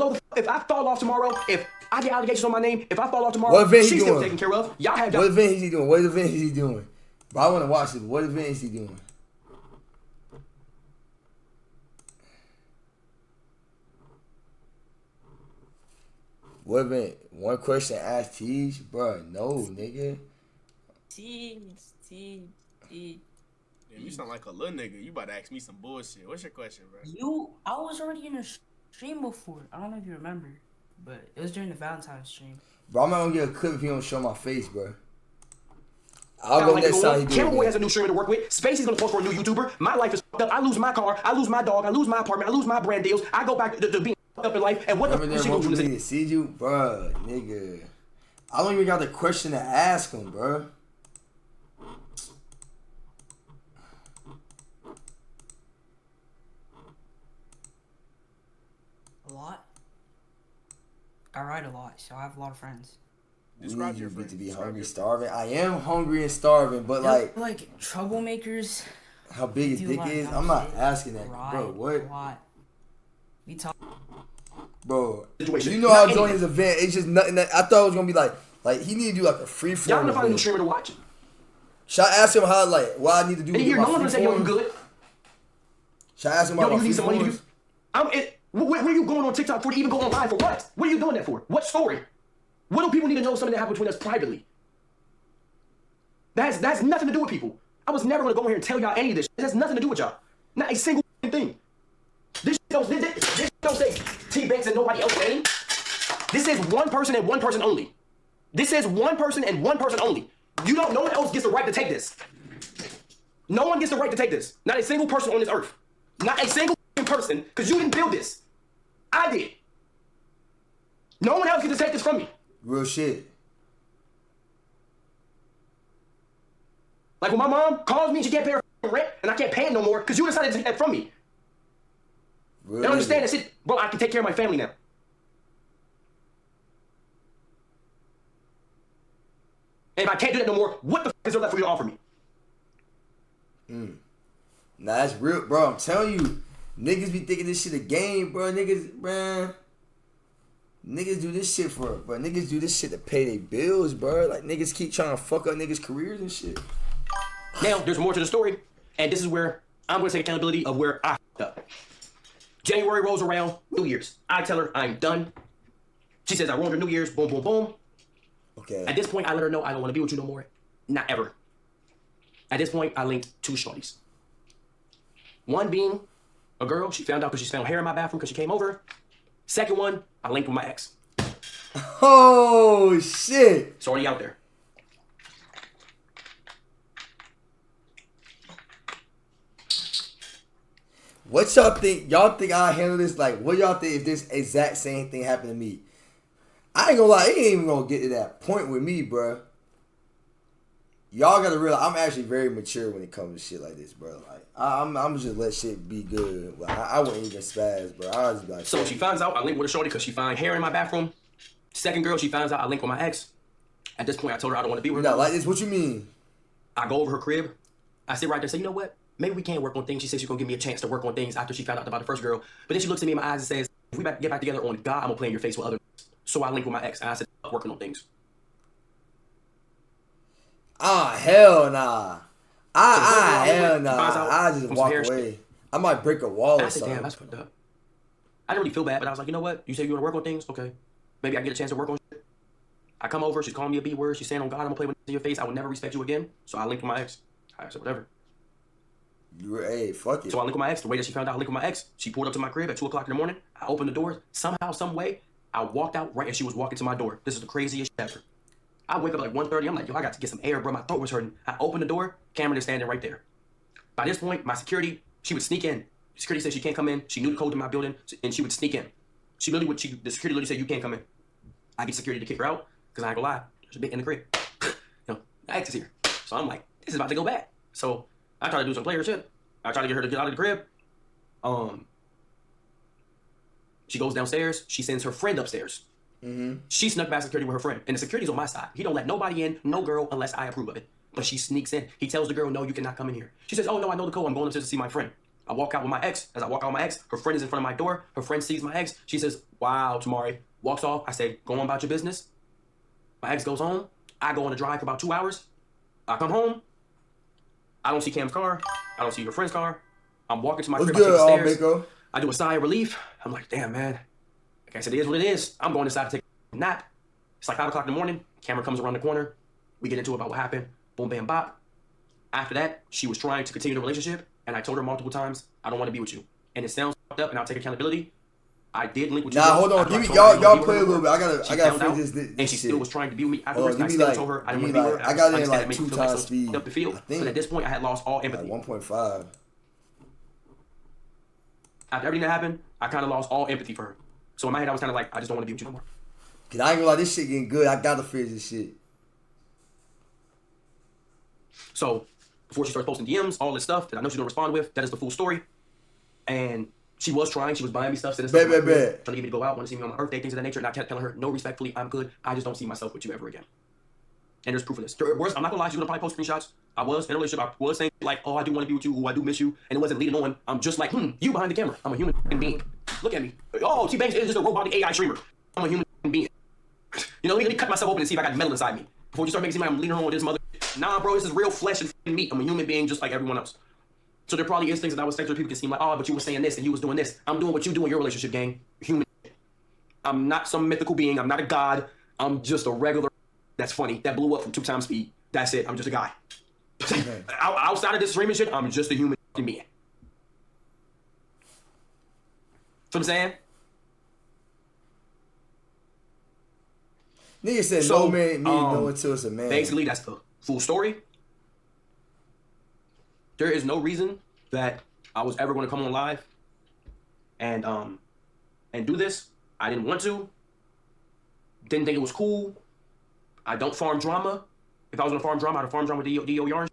[SPEAKER 3] fall off tomorrow, if I get allegations on my name, if I fall off tomorrow, she's still taken care of. Y'all have
[SPEAKER 1] What event is he doing? What event is he doing? But I want to watch it. What event is he doing? What event? One question asked Teach? Bruh, no, nigga.
[SPEAKER 5] Teach.
[SPEAKER 6] Damn, you sound like a little nigga. You about to ask me some bullshit. What's your question, bro?
[SPEAKER 5] I was already in a stream before. I don't know if you remember, but it was during the Valentine's stream.
[SPEAKER 1] Bro, I'm not gonna get a clip if you don't show my face, bro. I'll go next time he do it.
[SPEAKER 3] Camera Boy has a new streamer to work with. Spacey's gonna post for a new YouTuber. My life is fucked up. I lose my car. I lose my dog. I lose my apartment. I lose my brand deals. I go back to being fucked up in life. And what the fuck she gonna do
[SPEAKER 1] to see you, bro, nigga? I don't even got the question to ask him, bro.
[SPEAKER 5] A lot. I write a lot, so I have a lot of friends.
[SPEAKER 6] Describe your
[SPEAKER 1] friends.
[SPEAKER 6] To
[SPEAKER 1] be hungry, starving. I am hungry and starving, but like
[SPEAKER 5] troublemakers.
[SPEAKER 1] How big his dick is? I'm not asking that, bro. What?
[SPEAKER 5] We talk.
[SPEAKER 1] Bro, you know how joining his event? It's just nothing that I thought it was gonna be like he need to do like a free form.
[SPEAKER 3] Y'all gonna find a new streamer to watch.
[SPEAKER 1] Should I ask him how what I need to do?
[SPEAKER 3] And here, no one's gonna say yo, you good.
[SPEAKER 1] Should I ask him about my free forms?
[SPEAKER 3] Where are you going on TikTok for to even go on live for what? What are you doing that for? What story? What do people need to know something that happened between us privately? That's nothing to do with people. I was never gonna go in here and tell y'all any of this. It has nothing to do with y'all. Not a single thing. This don't say T Banks and nobody else's name. This is one person and one person only. This is one person and one person only. No one else gets the right to take this. No one gets the right to take this. Not a single person on this earth. Not a single person, because you didn't build this. I did. No one else gets to take this from me.
[SPEAKER 1] Real shit.
[SPEAKER 3] Like when my mom calls me and she can't pay her rent and I can't pay it no more because you decided to take that from me. Really? They don't understand that shit. Bro, I can take care of my family now. And if I can't do that no more, what the fuck is there left for you to offer me?
[SPEAKER 1] Nah, that's real, bro. I'm telling you, niggas be thinking this shit a game, bro. Niggas do this shit niggas do this shit to pay their bills, bro. Like, niggas keep trying to fuck up niggas' careers and shit.
[SPEAKER 3] Now, there's more to the story, and this is where I'm going to take accountability of where I fucked up. January rolls around, New Year's. I tell her I'm done. She says I ruined her New Year's, boom, boom, boom.
[SPEAKER 1] Okay.
[SPEAKER 3] At this point, I let her know I don't want to be with you no more. Not ever. At this point, I linked two shorties. One being a girl. She found out because she found hair in my bathroom because she came over. Second one, I linked with my ex.
[SPEAKER 1] Oh, shit.
[SPEAKER 3] It's already out there.
[SPEAKER 1] What y'all think? Y'all think I'll handle this? Like, what y'all think if this exact same thing happened to me? I ain't gonna lie, it ain't even gonna get to that point with me, bruh. Y'all gotta realize I'm actually very mature when it comes to shit like this, bro. Like, I'm just let shit be good. Like, I wouldn't even spaz, bro. I was just like,
[SPEAKER 3] so she finds out I linked with a shorty because she found hair in my bathroom. Second girl, she finds out I linked with my ex. At this point, I told her I don't want to be with her.
[SPEAKER 1] Not like this. What you mean?
[SPEAKER 3] I go over her crib. I sit right there and say, you know what? Maybe we can work on things. She says she's gonna give me a chance to work on things after she found out about the first girl. But then she looks at me in my eyes and says, if we get back together on God, I'm gonna play in your face with other. So I linked with my ex. And I said, working on things.
[SPEAKER 1] Hell nah. Hell nah. I just walk away. I might break a wall or something.
[SPEAKER 3] Damn, that's fucked up. I didn't really feel bad, but I was like, you know what? You say you want to work on things? Okay. Maybe I get a chance to work on shit. I come over, she's calling me a B word, she's saying, oh God, I'm gonna play with in your face, I would never respect you again. So I linked with my ex. I said, whatever.
[SPEAKER 1] Hey, fuck it.
[SPEAKER 3] So I linked with my ex. The way that she found out I linked with my ex, she pulled up to my crib at 2 o'clock in the morning. I opened the door. Somehow, some way, I walked out right as she was walking to my door. This is the craziest shit ever. I wake up at like 1:30. I'm like, yo, I got to get some air, bro. My throat was hurting. I opened the door. Cameron is standing right there. By this point, my security, she would sneak in. Security said she can't come in. She knew the code to my building, and she would sneak in. She literally would. The security literally said, you can't come in. I get security to kick her out because I ain't gonna lie. There's a bit in the crib. My ex is here. So I'm like, this is about to go bad. So I try to do some player shit. I try to get her to get out of the crib. She goes downstairs. She sends her friend upstairs. Mm-hmm. She snuck past security with her friend. And the security's on my side. He don't let nobody in, no girl, unless I approve of it. But she sneaks in. He tells the girl, no, you cannot come in here. She says, oh, no, I know the code. I'm going upstairs to see my friend. I walk out with my ex. As I walk out with my ex, her friend is in front of my door. Her friend sees my ex. She says, wow, Tamari. Walks off. I say, go on about your business. My ex goes home. I go on a drive for about 2 hours. I come home. I don't see Cam's car. I don't see her friend's car. I'm walking to my crib. I take the stairs.
[SPEAKER 1] Mako?
[SPEAKER 3] I do a sigh of relief. I'm like, damn, man. Like I said, it is what it is. I'm going inside to take a nap. It's like 5 o'clock in the morning. Camera comes around the corner. We get into it about what happened. Boom, bam, bop. After that, she was trying to continue the relationship, and I told her multiple times, I don't want to be with you. And it sounds fucked up, and I'll take accountability. I did link with you.
[SPEAKER 1] Nah, hold on. Give me y'all play a little bit. I gotta finish this.
[SPEAKER 3] And she still was trying to be with me afterwards.
[SPEAKER 1] I
[SPEAKER 3] still told her I didn't want to be with her.
[SPEAKER 1] I got it in like 2 times speed.
[SPEAKER 3] Up the field. But at this point, I had lost all empathy.
[SPEAKER 1] Like 1.5.
[SPEAKER 3] After everything that happened, I kind of lost all empathy for her. So in my head, I was kind of like, I just don't want to be with you no more.
[SPEAKER 1] Cause I ain't gonna lie, this shit getting good. I gotta finish this shit.
[SPEAKER 3] So before she starts posting DMs, all this stuff that I know she's gonna respond with, that is the full story. And she was trying. She was buying me stuff, trying to get me to go out, want to see me on my birthday, things of that nature. And I kept telling her, no, respectfully, I'm good. I just don't see myself with you ever again. And there's proof of this. I'm not gonna lie, she's gonna probably post screenshots. I was in a relationship. I was saying like, oh, I do want to be with you. Oh, I do miss you. And it wasn't leading on. I'm just like, you behind the camera. I'm a human being. Look at me. Oh, T-Banks is just a robotic AI streamer. I'm a human being. You know, let me cut myself open and see if I got metal inside me. Before you start making it seem like I'm leading on with this mother. Nah, bro, this is real flesh and meat. I'm a human being just like everyone else. So there probably is things that I was saying to people can seem like, oh, but you were saying this and you was doing this. I'm doing what you do in your relationship, gang. Human. I'm not some mythical being. I'm not a god. I'm just a regular that's funny, that blew up from 2 times speed. That's it. I'm just a guy. Outside of this streaming shit, I'm just a human being. See what I'm saying?
[SPEAKER 1] Nigga said so, no man know until it's a man.
[SPEAKER 3] Basically, that's the full story. There is no reason that I was ever going to come on live and do this. I didn't want to. Didn't think it was cool. I don't farm drama. If I was gonna farm drama, I'd farm drama with D.O. Yarn.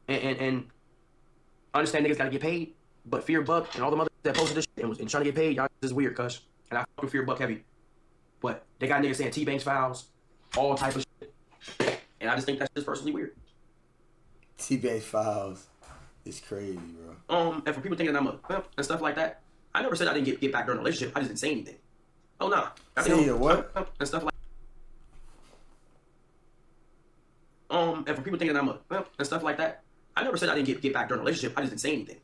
[SPEAKER 3] And understand niggas gotta get paid, but Fear Buck and all the mother that posted this shit and trying to get paid, y'all this is weird, cuz. And I fuck with Fear Buck heavy. But they got niggas saying T-Banks fouls, all type of shit. And I just think that's just personally weird.
[SPEAKER 1] T-Banks fouls is crazy, bro.
[SPEAKER 3] And for people thinking that I'm a pimp and stuff like that, I never said I didn't get back during a relationship. I just didn't say anything. Oh, nah.
[SPEAKER 1] Say what?
[SPEAKER 3] And stuff like and for people thinking that I'm a pimp and stuff like that, I never said I didn't get back during a relationship. I just didn't say anything.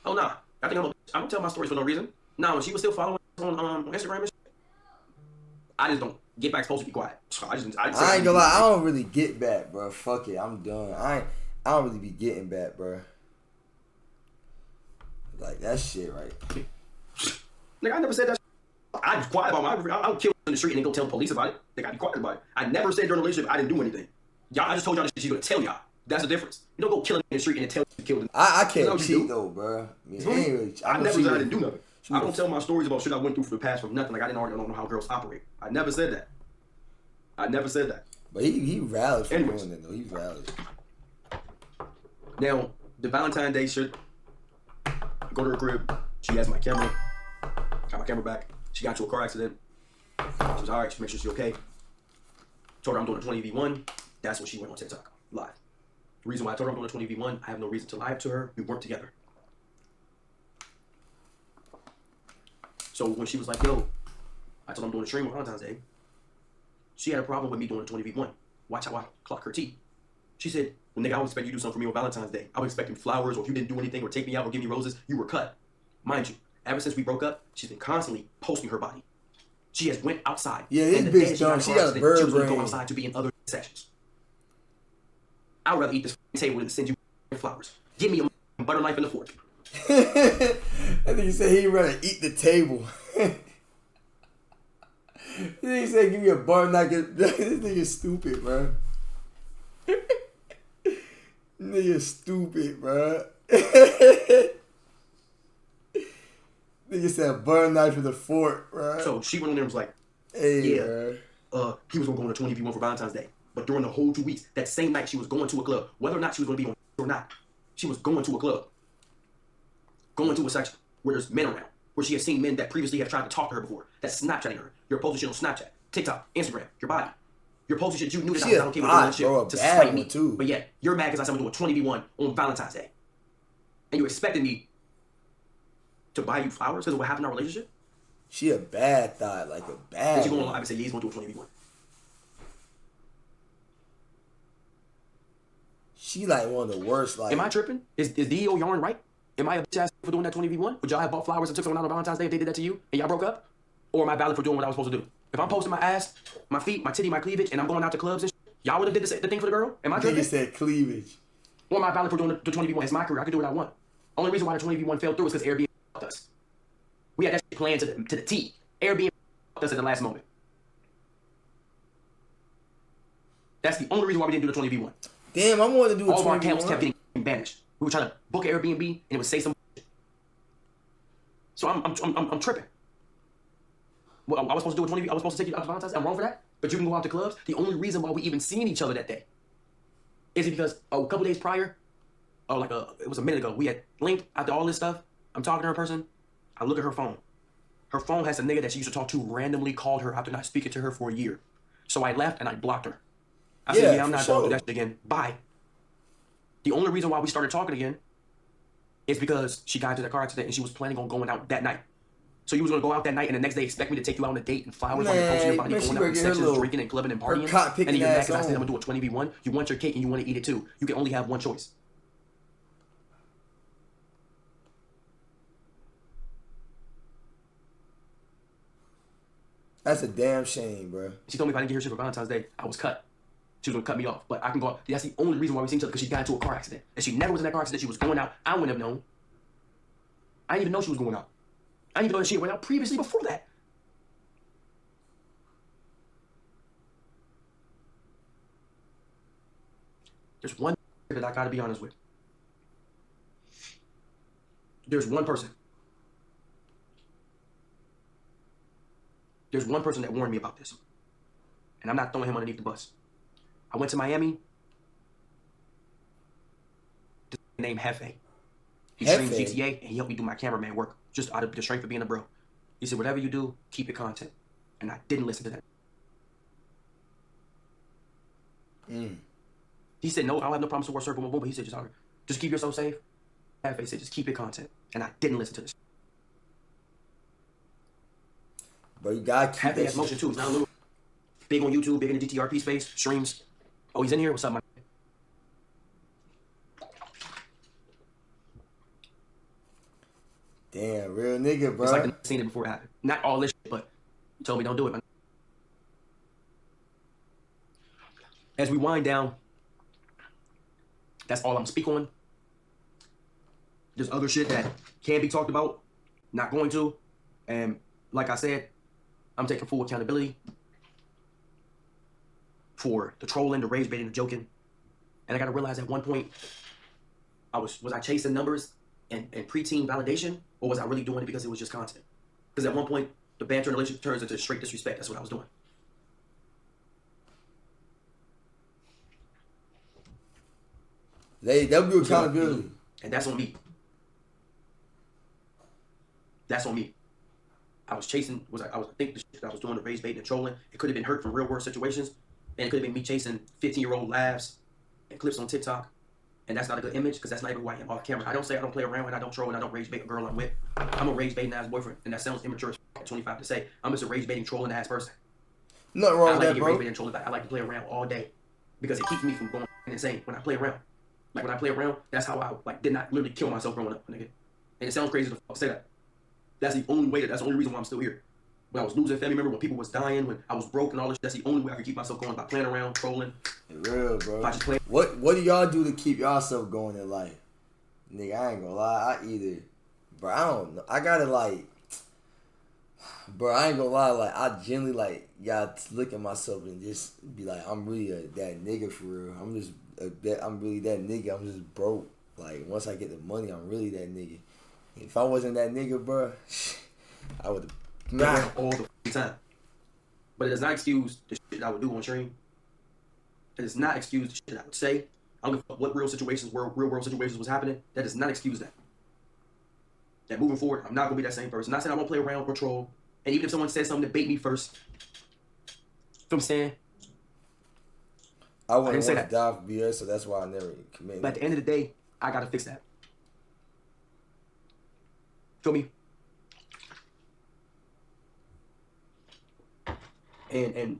[SPEAKER 3] Oh, nah. I think I don't tell my stories for no reason. Nah, when she was still following on Instagram and shit, I just don't. Get back's supposed to be quiet. So I ain't
[SPEAKER 1] gonna lie, I don't really get back, bro. Fuck it, I'm done. I don't really be getting back, bro. Like that shit, right?
[SPEAKER 3] Nigga, I never said that shit. I was quiet about my. I would kill in the street and then go tell the police about it. They got to be quiet about it. I never said during the relationship I didn't do anything. Y'all, I just told y'all this shit. She's gonna tell y'all. That's the difference. You don't go killing in the street and then tell you killed him.
[SPEAKER 1] I can't cheat though, bro.
[SPEAKER 3] I never said I didn't do nothing. I don't tell my stories about shit I went through for the past for nothing. Like I don't know how girls operate. I never said that. I never said that.
[SPEAKER 1] But he rallied for doing it though. He rallied.
[SPEAKER 3] Now the Valentine's Day shit. I go to her crib. She has my camera. Got my camera back. She got into a car accident. She was alright. She made sure she's okay. Told her I'm doing a 20v1. That's when she went on TikTok live. The reason why I told her I'm doing a 20v1, I have no reason to lie to her. We weren't together. So when she was like, yo, I told her I'm doing a stream on Valentine's Day. She had a problem with me doing a 20v1. Watch how I clock her T. She said, well, nigga, I would expect you to do something for me on Valentine's Day. I would expect flowers, or if you didn't do anything or take me out or give me roses, you were cut. Mind you, ever since we broke up, she's been constantly posting her body. She has went outside.
[SPEAKER 1] Yeah, this bitch dumb. She got a bird brain. She was going to
[SPEAKER 3] go outside to be in other sections. I would rather eat this table than send you flowers. Give me a butter knife and a fork.
[SPEAKER 1] I think he said he'd rather eat the table. He said give me a butter knife. This nigga stupid, bro. Nigga stupid, bro. Nigga said butter knife with a fork, bro.
[SPEAKER 3] So she went on there and was like,
[SPEAKER 1] hey,
[SPEAKER 3] yeah, he was going to go on a 20v1 for Valentine's Day. But during the whole 2 weeks, that same night she was going to a club. Whether or not she was going to be on or not, she was going to a club. Going to a section where there's men around. Where she has seen men that previously have tried to talk to her before. That's Snapchatting her. You're posting shit on Snapchat, TikTok, Instagram, your body. You're posting shit you knew that I was not okay with doing shit to spite me. Too. But yet, you're mad because I said I'm going to do a 20v1 on Valentine's Day. And you expected me to buy you flowers because of what happened in our relationship?
[SPEAKER 1] She a bad thought, like a bad.
[SPEAKER 3] Then she go on live and say, yeah, he's going to do a 20v1.
[SPEAKER 1] She like one of the worst. Like,
[SPEAKER 3] am I tripping? Is DEO yarn right? Am I a bitch ass for doing that 20v1? Would y'all have bought flowers and took someone out on Valentine's Day if they did that to you and y'all broke up? Or am I valid for doing what I was supposed to do? If I'm posting my ass, my feet, my titty, my cleavage, and I'm going out to clubs and shit, y'all would have did the thing for the girl? Am I tripping?
[SPEAKER 1] You said cleavage.
[SPEAKER 3] Or am I valid for doing the 20v1? It's my career. I can do what I want. Only reason why the 20v1 fell through is because Airbnb fucked us. We had that shit planned to the T. Airbnb fucked us at the last moment. That's the only reason why we didn't do the 20v1.
[SPEAKER 1] Damn, I wanted to do a 20v1.
[SPEAKER 3] All of our accounts kept getting banished. We were trying to book an Airbnb and it would say some shit. So I'm tripping. Well, I was supposed to do a 20v. I was supposed to take you out to Valentine's. I'm wrong for that. But you can go out to clubs. The only reason why we even seen each other that day is it because a couple days prior, it was a minute ago, we had linked after all this stuff. I'm talking to her in person. I look at her phone. Her phone has a nigga that she used to talk to randomly called her after not speaking to her for a year. So I left and I blocked her. I said, yeah, I'm not going to do that shit again. Bye. The only reason why we started talking again is because she got into the car accident and she was planning on going out that night. So you was going to go out that night and the next day expect me to take you out on a date and flowers on your posting your body, going out in sections, drinking and clubbing and partying. And then you're mad because I said I'm going to do a 20v1. You want your cake and you want to eat it too. You can only have one choice.
[SPEAKER 1] That's a damn shame, bro.
[SPEAKER 3] She told me if I didn't get her shit for Valentine's Day, I was cut. She was going to cut me off. But I can go out. That's the only reason why we seen each other, because she got into a car accident. And she never was in that car accident. She was going out. I wouldn't have known. I didn't even know she was going out. I didn't even know that she went out previously before that. There's one that I gotta be honest with. There's one person. There's one person that warned me about this. And I'm not throwing him underneath the bus. I went to Miami. This named Hefe. He streams GTA and he helped me do my cameraman work. Just out of the strength of being a bro. He said, whatever you do, keep it content. And I didn't listen to that. He said, no, I don't have no problems to work circle, but he said, just keep yourself safe. Hefe said, just keep it content. And I didn't listen to this.
[SPEAKER 1] But you gotta keep
[SPEAKER 3] Hefe has motion too. He's not a little big on YouTube, big in the DTRP space, streams. Oh, he's in here? What's up, man?
[SPEAKER 1] Damn, real nigga, bro.
[SPEAKER 3] It's like I've seen it before it happened. Not all this shit, but he told me don't do it, man. As we wind down, that's all I'm gonna speak on. There's other shit that can be talked about, not going to. And like I said, I'm taking full accountability for the trolling, the rage baiting, the joking. And I gotta realize at one point, was I chasing numbers and preteen validation, or was I really doing it because it was just content? Because at one point, the banter in the relationship turns into straight disrespect. That's what I was doing.
[SPEAKER 1] That'll be accountability.
[SPEAKER 3] And that's on me. That's on me. I was chasing, I think the shit that I was doing, the rage baiting and trolling, it could have been hurt from real world situations. And it could have been me chasing 15-year-old laughs and clips on TikTok. And that's not a good image, because that's not even who I am off camera. I don't say I don't play around and I don't troll and I don't rage bait a girl I'm with. I'm a rage baiting ass boyfriend, and that sounds immature at 25 to say. I'm just a rage baiting trolling ass person.
[SPEAKER 1] Nothing wrong with that, bro.
[SPEAKER 3] I like to get rage baiting and trolling back. I like to play around all day because it keeps me from going insane when I play around. Like when I play around, that's how I like did not literally kill myself growing up, nigga. And it sounds crazy to say that. That's the only reason why I'm still here. When I was losing family members, when people was dying, when I was broke and all this, that's the only way I could keep myself going by playing around, trolling.
[SPEAKER 1] Real, bro. What do y'all do to keep yourself going in life? Nigga, I ain't gonna lie. Bro, I don't know. I gotta like, bro, I ain't gonna lie. Like, I generally like gotta look at myself and just be like, I'm really that nigga for real. I'm really that nigga. I'm just broke. Like, once I get the money, I'm really that nigga. If I wasn't that nigga, bro, I would have.
[SPEAKER 3] All the time. But it does not excuse the shit I would do on stream. It does not excuse the shit I would say. I don't give a fuck what real world situations was happening. That does not excuse that. That moving forward, I'm not gonna be that same person. Not saying I won't play around or troll. And even if someone says something to bait me first, you know what I'm saying?
[SPEAKER 1] I wouldn't want to die for BS, so that's why I never committed.
[SPEAKER 3] But at the end of the day, I gotta fix that. Feel me? And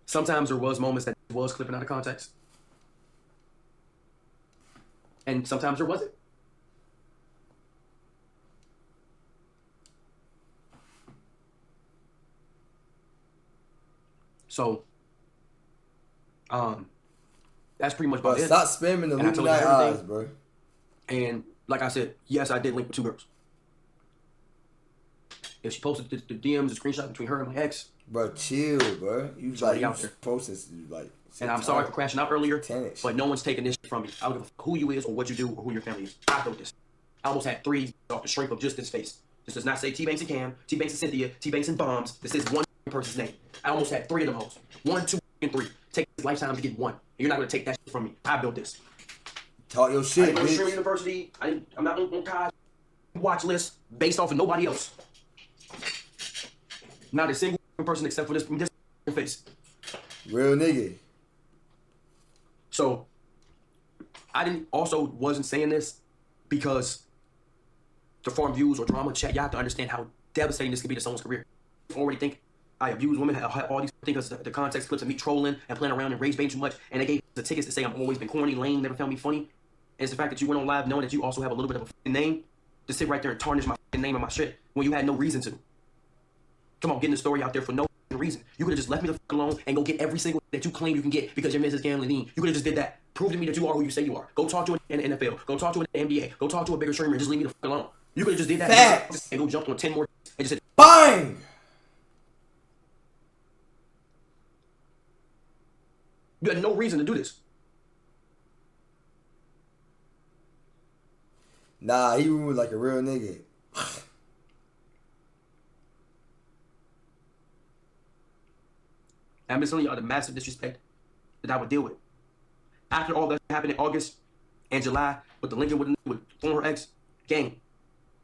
[SPEAKER 3] sometimes there was moments that was clipping out of context. And sometimes there wasn't. So, that's pretty much about it.
[SPEAKER 1] Stop spamming the Illuminati eyes, bro.
[SPEAKER 3] And like I said, yes, I did link with 2 girls. If she posted the DMs, the screenshot between her and my ex.
[SPEAKER 1] Bro, chill, bro. You posted like.
[SPEAKER 3] And I'm sorry for crashing out earlier, but no one's taking this shit from me. I don't give a fuck who you is or what you do or who your family is. I built this. I almost had 3 off the strength of just this face. This does not say T-Banks and Cam, T-Banks and Cynthia, T-Banks and Bombs. This is one person's name. I almost had 3 of them hoes. 1, 2, and 3. Take this lifetime to get 1. And you're not gonna take that shit from me. I built this.
[SPEAKER 1] Talk your shit,
[SPEAKER 3] I didn't go to Stream University. I'm not on college watch list based off of nobody else. Not a single person except for this face.
[SPEAKER 1] Real nigga.
[SPEAKER 3] So, I wasn't saying this because to form views or drama chat, you have to understand how devastating this could be to someone's career. You already think I abuse women, I have all these things, the context clips of me trolling and playing around and rage baiting too much, and they gave the tickets to say I've always been corny, lame, never found me funny. And it's the fact that you went on live knowing that you also have a little bit of a name to sit right there and tarnish my name and my shit when you had no reason to. Come on, getting the story out there for no reason. You could have just left me the fuck alone and go get every single that you claim you can get because you're Mrs. Gambling. You could have just did that. Prove to me that you are who you say you are. Go talk to an in the NFL. Go talk to an NBA. Go talk to a bigger streamer and just leave me the fuck alone. You could have just did that.
[SPEAKER 1] Facts.
[SPEAKER 3] And go jump on 10 more and just said,
[SPEAKER 1] bang!
[SPEAKER 3] You had no reason to do this.
[SPEAKER 1] Nah, he was like a real nigga.
[SPEAKER 3] I'm just telling y'all the massive disrespect that I would deal with. After all that happened in August and July with the Lincoln with former ex, gang,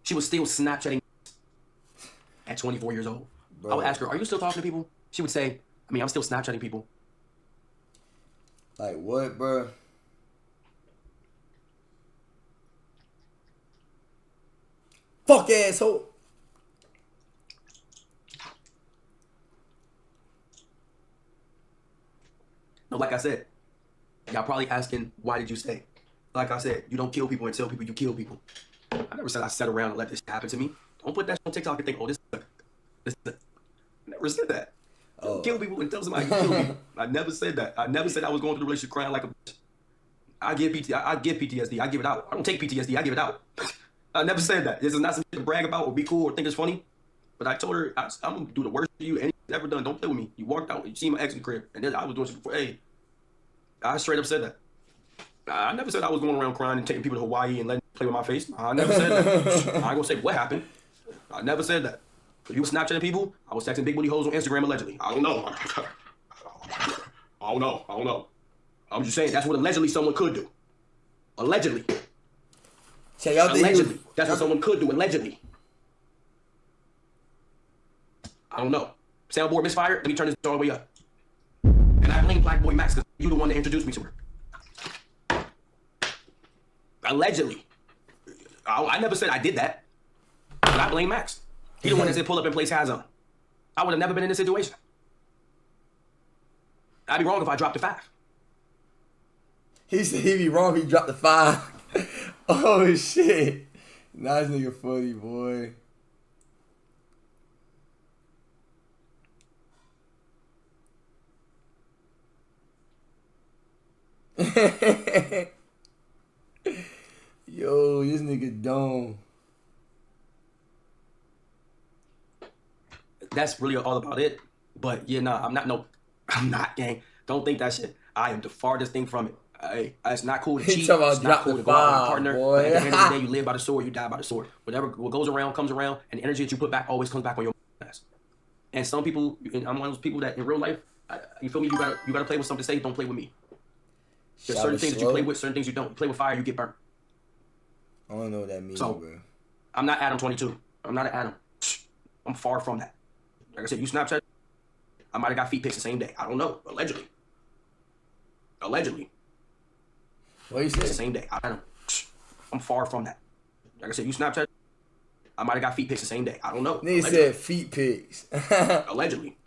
[SPEAKER 3] she was still Snapchatting at 24 years old. Bro. I would ask her, are you still talking to people? She would say, I'm still Snapchatting people.
[SPEAKER 1] Like what, bro? Fuck asshole.
[SPEAKER 3] No, like I said, y'all probably asking, why did you stay? Like I said, you don't kill people and tell people you kill people. I never said I sat around and let this happen to me. Don't put that on TikTok and think, oh, this I never said that. Don't kill people and tell somebody you kill people. I never said that. I never said I was going through the relationship crying like a bitch. I give PTSD. I give it out. I don't take PTSD. I give it out. I never said that. This is not something to brag about or be cool or think it's funny. But I told her, I'm going to do the worst for you anything's ever done. Don't play with me. You walked out. You see my ex in the crib. And then I was doing shit before. Hey, I straight up said that. I never said I was going around crying and taking people to Hawaii and letting them play with my face. I never said that. I ain't going to say what happened. I never said that. If you were Snapchatting people, I was texting big booty hoes on Instagram allegedly. I don't know. I don't know. I'm just saying that's what allegedly someone could do. Allegedly. Allegedly. That's what someone could do, allegedly. I don't know. Soundboard misfired? Let me turn this all the way up. And I blame Black Boy Max because you're the one that introduced me to her. Allegedly. I never said I did that. But I blame Max. He's the one that said pull up and place hands on. I would have never been in this situation. I'd be wrong if I dropped a 5.
[SPEAKER 1] He said he be wrong if he dropped the 5. Oh, shit. Nice nigga funny, boy. Yo, this nigga dumb.
[SPEAKER 3] That's really all about it. But yeah, nah, I'm not, gang. Don't think that shit. I am the farthest thing from it. It's not cool to cheat. It's not cool to go out with a partner. Boy. But at the end of the day, you live by the sword, you die by the sword. What goes around comes around, and the energy that you put back always comes back on your ass. And some people, and I'm one of those people that in real life, you feel me? You gotta play with something safe. Don't play with me. There's certain things that you play with, certain things you don't. You play with fire, you get burnt.
[SPEAKER 1] I don't know what that means,
[SPEAKER 3] so,
[SPEAKER 1] bro.
[SPEAKER 3] I'm not Adam 22. I'm not an Adam. I'm far from that. Like I said, you Snapchat, I might have got feet pics the same day. I don't know. Allegedly.
[SPEAKER 1] What you say?
[SPEAKER 3] It's the same day. I'm far from that. Like I said, you Snapchat, I might have got feet pics the same day. I don't know.
[SPEAKER 1] Nigga said feet pics.
[SPEAKER 3] Allegedly.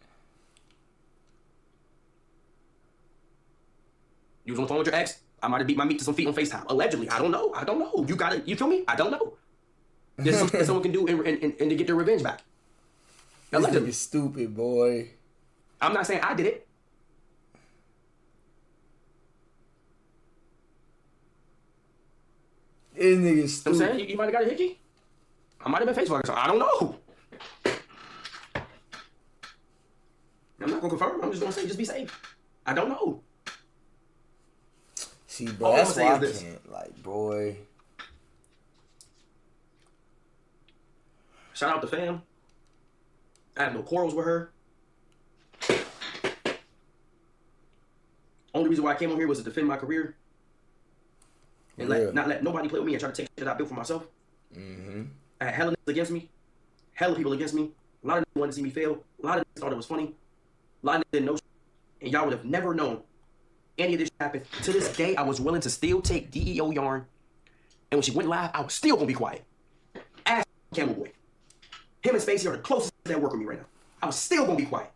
[SPEAKER 3] You was on the phone with your ex, I might have beat my meat to some feet on FaceTime. Allegedly. I don't know. You feel me? I don't know. There's something someone can do and to get their revenge back.
[SPEAKER 1] This nigga stupid, boy.
[SPEAKER 3] I'm not saying I did it.
[SPEAKER 1] This nigga stupid.
[SPEAKER 3] I'm saying you might have got a hickey. I might have been Facebook. So I don't know. I'm not gonna confirm. I'm just gonna say just be safe. I don't know.
[SPEAKER 1] See, bro, that's why I can't. Like, boy.
[SPEAKER 3] Shout out to fam. I have no quarrels with her. Only reason why I came on here was to defend my career. And not let nobody play with me and try to take shit I built for myself.
[SPEAKER 1] Mm-hmm.
[SPEAKER 3] I had hella niggas against me. Hella people against me. A lot of niggas wanted to see me fail. A lot of niggas thought it was funny. A lot of niggas didn't know shit. And y'all would have never known any of this happened. To this day, I was willing to still take DEO yarn. And when she went live, I was still gonna be quiet. Ask Camel Boy. Him and Spacey are the closest that work with me right now. I was still gonna be quiet.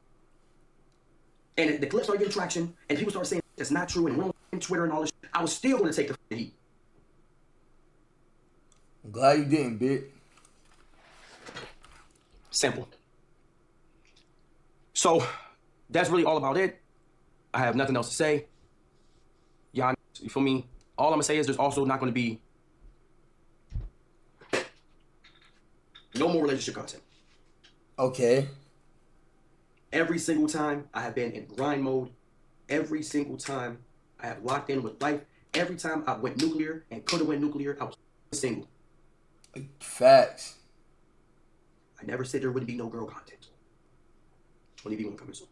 [SPEAKER 3] And the clips started getting traction, and people started saying that's not true, and we're on Twitter and all this shit. I was still gonna take the heat.
[SPEAKER 1] I'm glad you didn't, bitch.
[SPEAKER 3] Simple. So, that's really all about it. I have nothing else to say. Y'all, you feel me? All I'm gonna say is there's also not gonna be no more relationship content.
[SPEAKER 1] Okay.
[SPEAKER 3] Every single time I have been in grind mode. Every single time I have locked in with life. Every time I went nuclear and could have went nuclear, I was single.
[SPEAKER 1] Facts.
[SPEAKER 3] I never said there wouldn't be no girl content. 20v1 coming soon.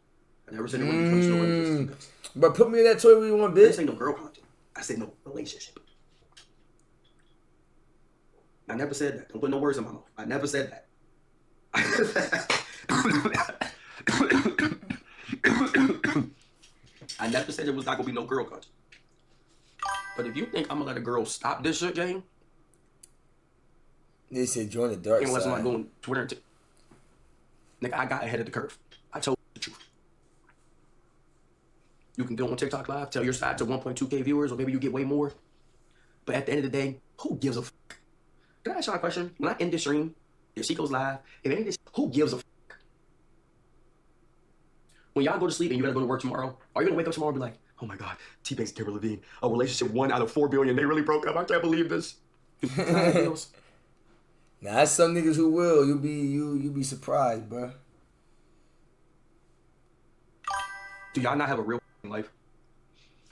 [SPEAKER 3] I never said there wouldn't be no relationship.
[SPEAKER 1] But put me in that 20v1, bitch.
[SPEAKER 3] I didn't say no girl content. I said no relationship. I never said that. Don't put no words in my mouth. I never said that. I never said there was not gonna be no girl content. But if you think I'm gonna let a girl stop this shit, Jane,
[SPEAKER 1] they said join the dark side.
[SPEAKER 3] unless I'm going Twitter and nigga, I got ahead of the curve. I told you the truth. You can go on TikTok live, tell your side to 1.2K viewers, or maybe you get way more. But at the end of the day, who gives a fuck? Can I ask y'all a question? When I end this stream, if she goes live, if any of this, who gives a fuck? When y'all go to sleep and you gotta go to work tomorrow, are you gonna wake up tomorrow and be like, oh my God, T-Banks, Deborah Levine, a relationship 1 out of 4 billion, they really broke up, I can't believe this.
[SPEAKER 1] Now that's some niggas who will. You be surprised, bro.
[SPEAKER 3] Do y'all not have a real life?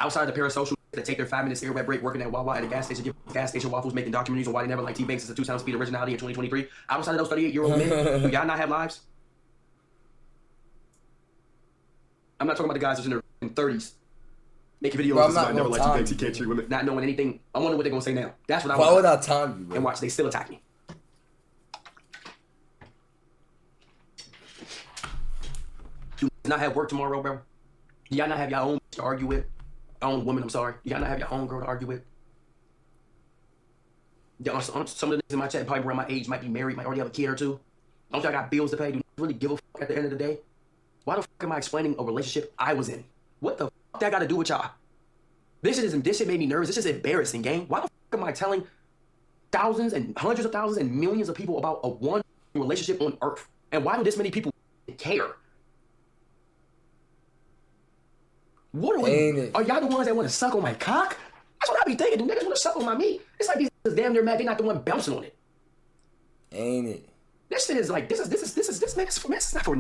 [SPEAKER 3] Outside the parasocial that take their 5 minutes cigarette break working at Wawa at a gas station, give gas station waffles, making documentaries on why they never liked T-Banks as a 2-time speed originality in 2023. Outside of those 38-year-old men, do y'all not have lives? I'm not talking about the guys that's in their 30s. Making videos about never liked T-Banks, he can't treat women. Not knowing anything. I wonder what they're gonna say now. That's what I want.
[SPEAKER 1] Why would I time you, bro?
[SPEAKER 3] And watch, they still attack me. Do you not have work tomorrow, bro? Do y'all not have your own to argue with? Own woman, I'm sorry. Do y'all not have your own girl to argue with? Some of the niggas in my chat probably around my age might be married, might already have a kid or two. Don't y'all got bills to pay? Do you really give a fuck at the end of the day? Why the fuck am I explaining a relationship I was in? What the fuck that got to do with y'all? This shit made me nervous. This is embarrassing, gang. Why the fuck am I telling thousands and hundreds of thousands and millions of people about a one relationship on Earth? And why do this many people care? What are we? Are y'all the ones that want to suck on my cock? That's what I be thinking. Do niggas want to suck on my meat? It's like these niggas damn near mad. They're not the one bouncing on it.
[SPEAKER 1] Ain't it?
[SPEAKER 3] This shit is like this is not for